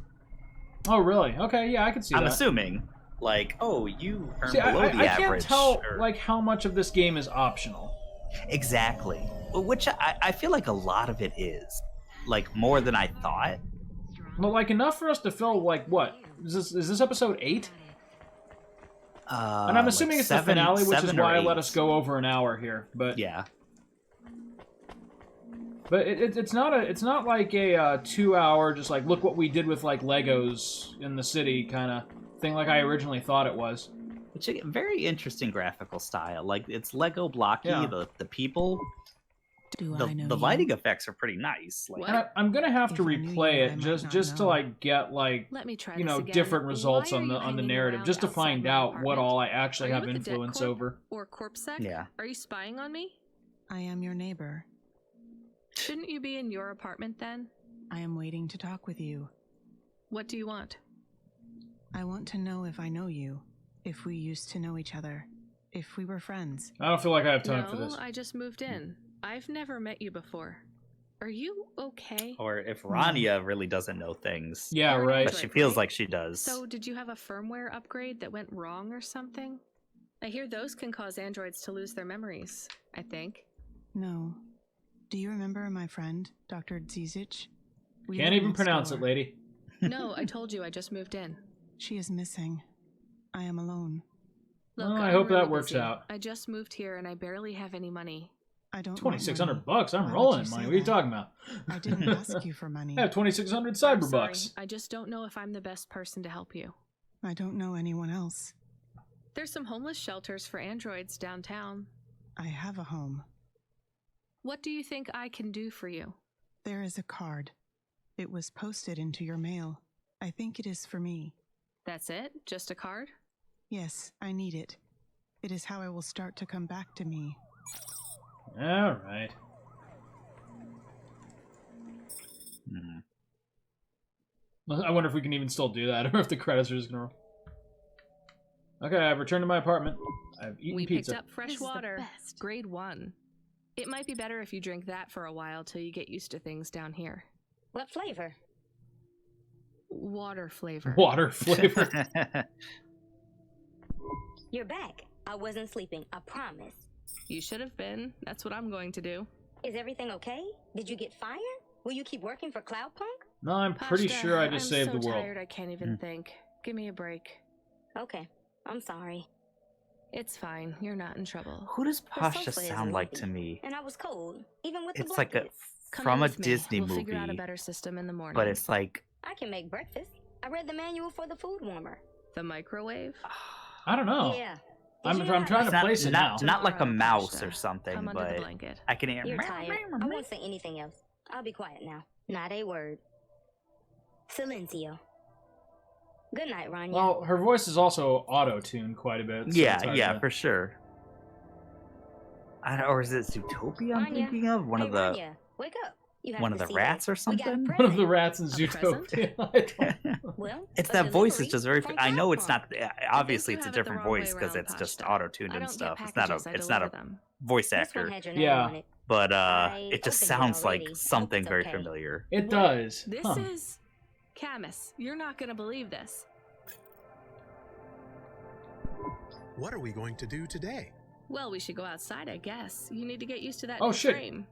Oh, really? Okay, yeah, I can see I'm that. assuming, like, oh, you earn See, below the I can't average. tell or- like how much of this game is optional. Exactly. Which I feel like a lot of it is. Like, more than I thought. But like enough for us to fill like what? Is this episode 8? And I'm assuming it's the finale, which is why I let us go over an hour here. But yeah. But it's not like a 2 hour just like look what we did with like Legos in the city kind of thing like I originally thought it was. Which very interesting graphical style. Like it's Lego blocky. Yeah. The people. Do The, I know the you? lighting effects are pretty nice. Like, And I'm gonna have to If I knew you, replay I it might just not to know. like get like Let me try you this know again. different results Why on are the you on the hanging narrative, around just to outside find my out what apartment? all I actually Are have you with the debt influence corp over. Or CorpSec? Yeah. Are you spying on me? I am your neighbor. Shouldn't you be in your apartment then? I am waiting to talk with you. What do you want? I want to know if I know you, if we used to know each other, if we were friends. I don't feel like I have time No, for this. I just moved in. I've never met you before. Are you okay? or if Rania really doesn't know things, Yeah, You're an right. but she android, feels right? like she does. So, did you have a firmware upgrade that went wrong or something? I hear those can cause androids to lose their memories, I think. No. Do you remember my friend, Dr. Dzizic? We Can't live even next pronounce door. it, lady. No, I told you I just moved in. She is missing. I am alone. Look, Well, I I'm hope that really works busy. out. I just moved here and I barely have any money. I don't want $2,600 money. bucks. I'm Why would rolling you in money. say What are you that? talking about? I didn't ask you for money. I have 2,600 I'm cyber sorry. bucks. I just don't know if I'm the best person to help you. I don't know anyone else. There's some homeless shelters for androids downtown. I have a home. What do you think I can do for you? There is a card. It was posted into your mail. I think it is for me. That's it? Just a card? Yes, I need it. It is how I will start to come back to me. All right. I wonder if we can even still do that, or if the credits are just gonna roll. Okay, I've returned to my apartment. I've eaten We pizza. picked up fresh water. Grade 1. It might be better if you drink that for a while till you get used to things down here. What flavor? Water flavor. Water flavor. You're back. I wasn't sleeping, I promise. You should have been. That's what I'm going to do. Is everything okay? Did you get fired? Will you keep working for Cloudpunk? No, I'm pretty Pashta, sure I just saved I'm the so world. tired I can't even think. Give me a break. Okay, I'm sorry. It's fine. You're not in trouble. Who does The Pasha sofa is sound like leaky, to me? And I was cold, even with It's the like a blankets. Come from in a with me. Disney We'll movie, figure out a better system in the morning. but it's like I can make breakfast. I read the manual for the food warmer. The microwave? I don't know. Yeah. I'm Did you I'm know trying that- to place it now. not like a Tomorrow, mouse Pashta. or something, Come under the but blanket. I can hear. You're tired. I won't say anything else. I'll be quiet now. Not a word. Silencio. Good night, Rania. Well, her voice is also auto-tuned quite a bit. So it's Yeah, hard yeah, to- for sure. Or is it Zootopia I'm Rania. thinking of? One Hey, of the Rania, wake up. You have one to of the see rats or this. We got a something? One of the present. rats in A present? Zootopia. I don't- Well, It's a that voice is delivery just very. from I know it's Cloudpunk. not. Obviously, you it's a have it the different wrong way voice because around, it's just Pashta. auto-tuned I and don't get stuff. packages, I It's not a deliver them. voice This actor, one had your name Yeah. on it. but I it just opened it sounds like already. Hope something it's very okay. familiar. It does. This Huh. is... Camus, you're not going to believe this. What are we going to do today? Well, we should go outside, I guess. You need to get used to that Oh, new shit. frame.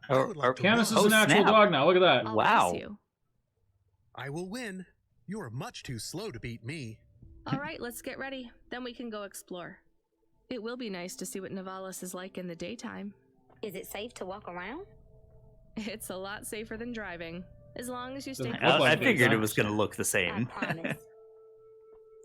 I would like to Camus is Oh, an actual snap. dog now. Look at that. I'll Wow. race you. I will win. You are much too slow to beat me. All right, let's get ready. Then we can go explore. It will be nice to see what Navalis is like in the daytime. Is it safe to walk around? It's a lot safer than driving, as long as you stay Doesn't close look to like I the figured it sun. was gonna look the I same. promise.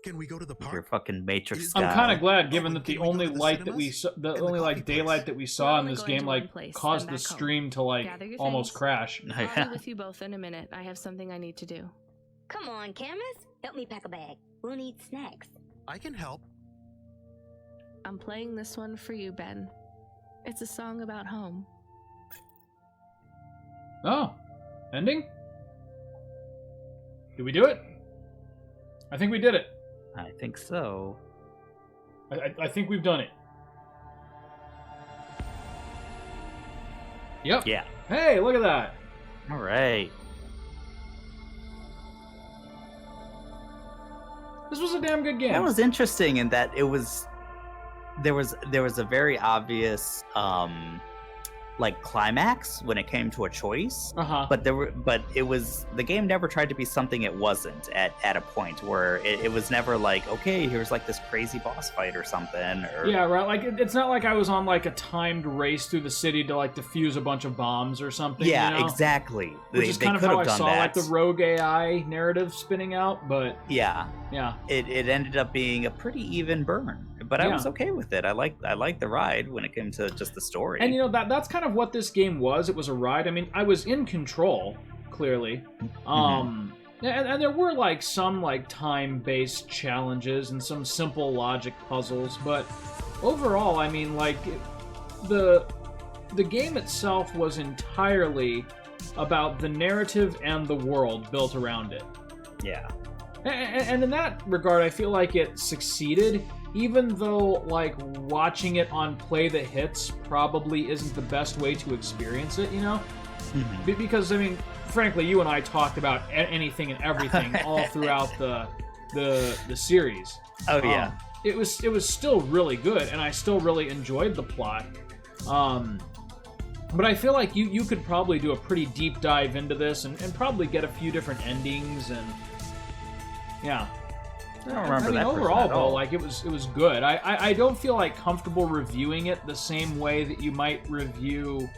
Can we go to the Your park? fucking Matrix Is- I'm guy. kind of glad, Oh, given and that the can we go only to the light that we cinemas? saw, the And the only like coffee place? daylight that we We're saw in only this going game to like one place, caused then the back home. stream to like Gather your almost things. crash. I'll be with you both in a minute. I have something I need to do. Come on, Camus. Help me pack a bag. We'll need snacks. I can help. I'm playing this one for you, Ben. It's a song about home. Oh, ending? Did we do it? I think we did it. I think so. I think we've done it. Yep. Yeah. Hey, look at that. All right. This was a damn good game. That was interesting in that it was there was a very obvious like climax when it came to a choice. But the game never tried to be something it wasn't at a point where it was never like, okay, here's like this crazy boss fight or something. Or... Yeah, right. Like it's not like I was on like a timed race through the city to like defuse a bunch of bombs or something. Yeah, you know? Exactly. Which is kind of how I saw like the rogue AI narrative spinning out, but yeah, it ended up being a pretty even burn. But I was okay with it. I liked the ride when it came to just the story. And you know that's kind of what this game was. It was a ride. I mean, I was in control, clearly. And there were like some like time-based challenges and some simple logic puzzles, but overall, I mean, like the game itself was entirely about the narrative and the world built around it. Yeah. And in that regard, I feel like it succeeded, even though, like, watching it on Play the Hits probably isn't the best way to experience it, you know? Because, I mean, frankly, you and I talked about anything and everything all throughout the series. Oh, yeah. It was still really good, and I still really enjoyed the plot. But I feel like you could probably do a pretty deep dive into this and probably get a few different endings and... Yeah. I don't remember that overall, though, like, it was good. I don't feel like comfortable reviewing it the same way that you might review,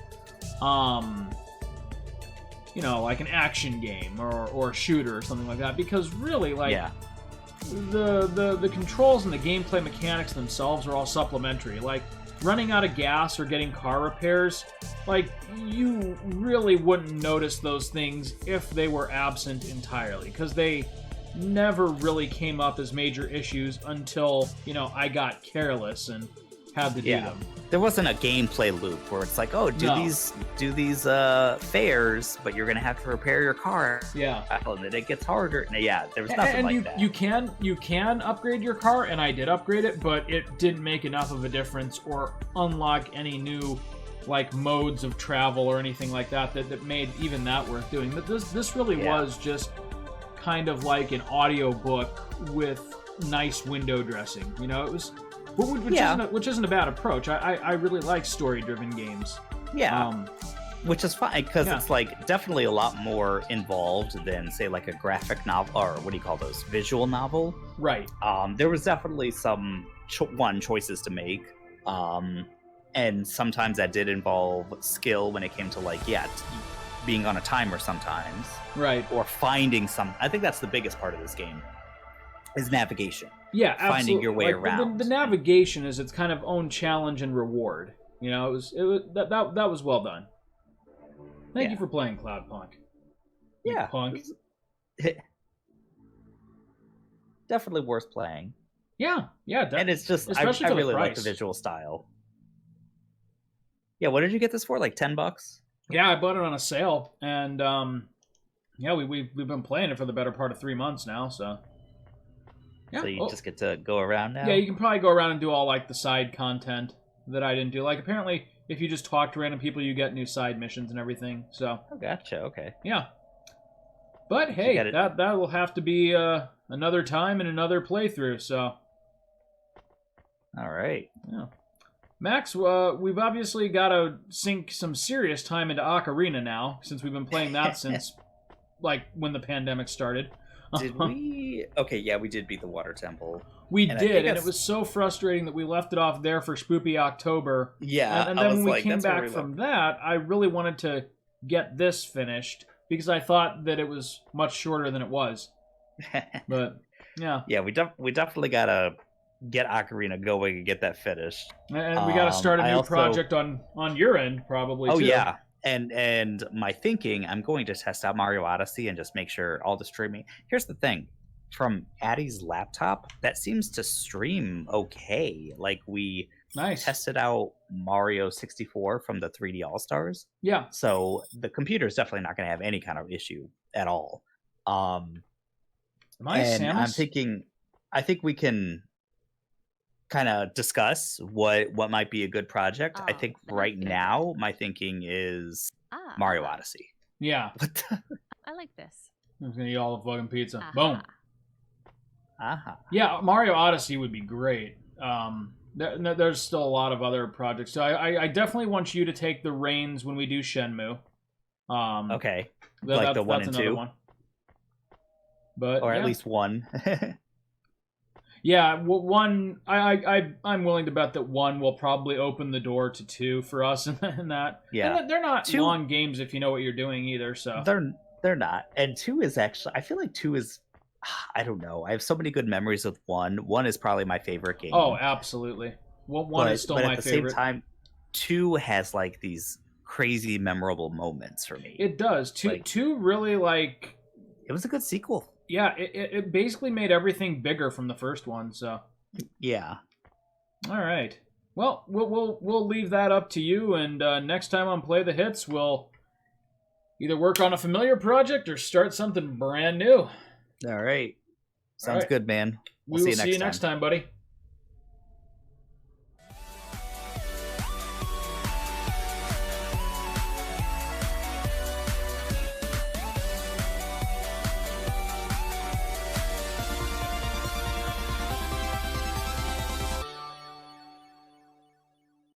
you know, like an action game or a shooter or something like that, because really, like, the controls and the gameplay mechanics themselves are all supplementary. Like, running out of gas or getting car repairs, like, you really wouldn't notice those things if they were absent entirely, because they never really came up as major issues until, you know, I got careless and had to do them. There wasn't a gameplay loop where it's like, oh, do these fares, but you're gonna have to repair your car. Yeah. And then it gets harder. Yeah, there was nothing like that. You can upgrade your car, and I did upgrade it, but it didn't make enough of a difference or unlock any new like modes of travel or anything like that that made even that worth doing. But this really was just kind of like an audiobook with nice window dressing. You know, it was, which isn't a bad approach. I really like story-driven games. Yeah, which is fine because it's like definitely a lot more involved than say like a graphic novel or what do you call those, visual novel. Right. There was definitely some choices to make. And sometimes that did involve skill when it came to like being on a timer sometimes. Right. Or finding some. I think that's the biggest part of this game is navigation. Yeah, absolutely. Finding your way like, around. The navigation is its kind of own challenge and reward. You know, that was well done. Thank you for playing Cloudpunk. Yeah. Punk. Definitely worth playing. Yeah. And it's just I really like the visual style. Yeah, what did you get this for? Like $10? Yeah, I bought it on a sale, and we've been playing it for the better part of 3 months now. So yeah, so you just get to go around now. Yeah, you can probably go around and do all like the side content that I didn't do. Like apparently, if you just talk to random people, you get new side missions and everything. So gotcha. Okay. Yeah, but hey, that will have to be another time and another playthrough. So all right. Yeah. Max, we've obviously got to sink some serious time into Ocarina now, since we've been playing that since, like, when the pandemic started. Did we? Okay, yeah, we did beat the Water Temple. We did, and it was so frustrating that we left it off there for Spoopy October. Yeah, and then when we came back from that, I really wanted to get this finished, because I thought that it was much shorter than it was. But, yeah. Yeah, we definitely got to get Ocarina going and get that finished. And we got to start a new project on your end, probably, too. Oh, yeah. And my thinking, I'm going to test out Mario Odyssey and just make sure all the streaming... Here's the thing. From Addie's laptop, that seems to stream okay. Like, we tested out Mario 64 from the 3D All-Stars. Yeah. So the computer's definitely not going to have any kind of issue at all. I'm thinking... I think we can kind of discuss what might be a good project. I think right now my thinking is Mario Odyssey. Yeah. I like this. I'm gonna eat all the fucking pizza. Boom. Yeah, Mario Odyssey would be great. There's still a lot of other projects. So I definitely want you to take the reins when we do Shenmue. Okay. Like the 1 and 2? One. But, or at least one. Yeah, one. I'm willing to bet that 1 will probably open the door to 2 for us, and that. Yeah, and they're not 2, long games if you know what you're doing either. So they're not. And 2 is actually. I feel like 2 is. I don't know. I have so many good memories with 1. 1 is probably my favorite game. Oh, absolutely. Well, 1 is still my favorite. But at the same time, 2 has like these crazy memorable moments for me. It does. 2 really like. It was a good sequel. Yeah, it basically made everything bigger from the first one. So. Yeah. All right. Well, we'll leave that up to you, and next time on Play the Hits, we'll either work on a familiar project or start something brand new. All right. Sounds good, man. We'll see you next time, buddy.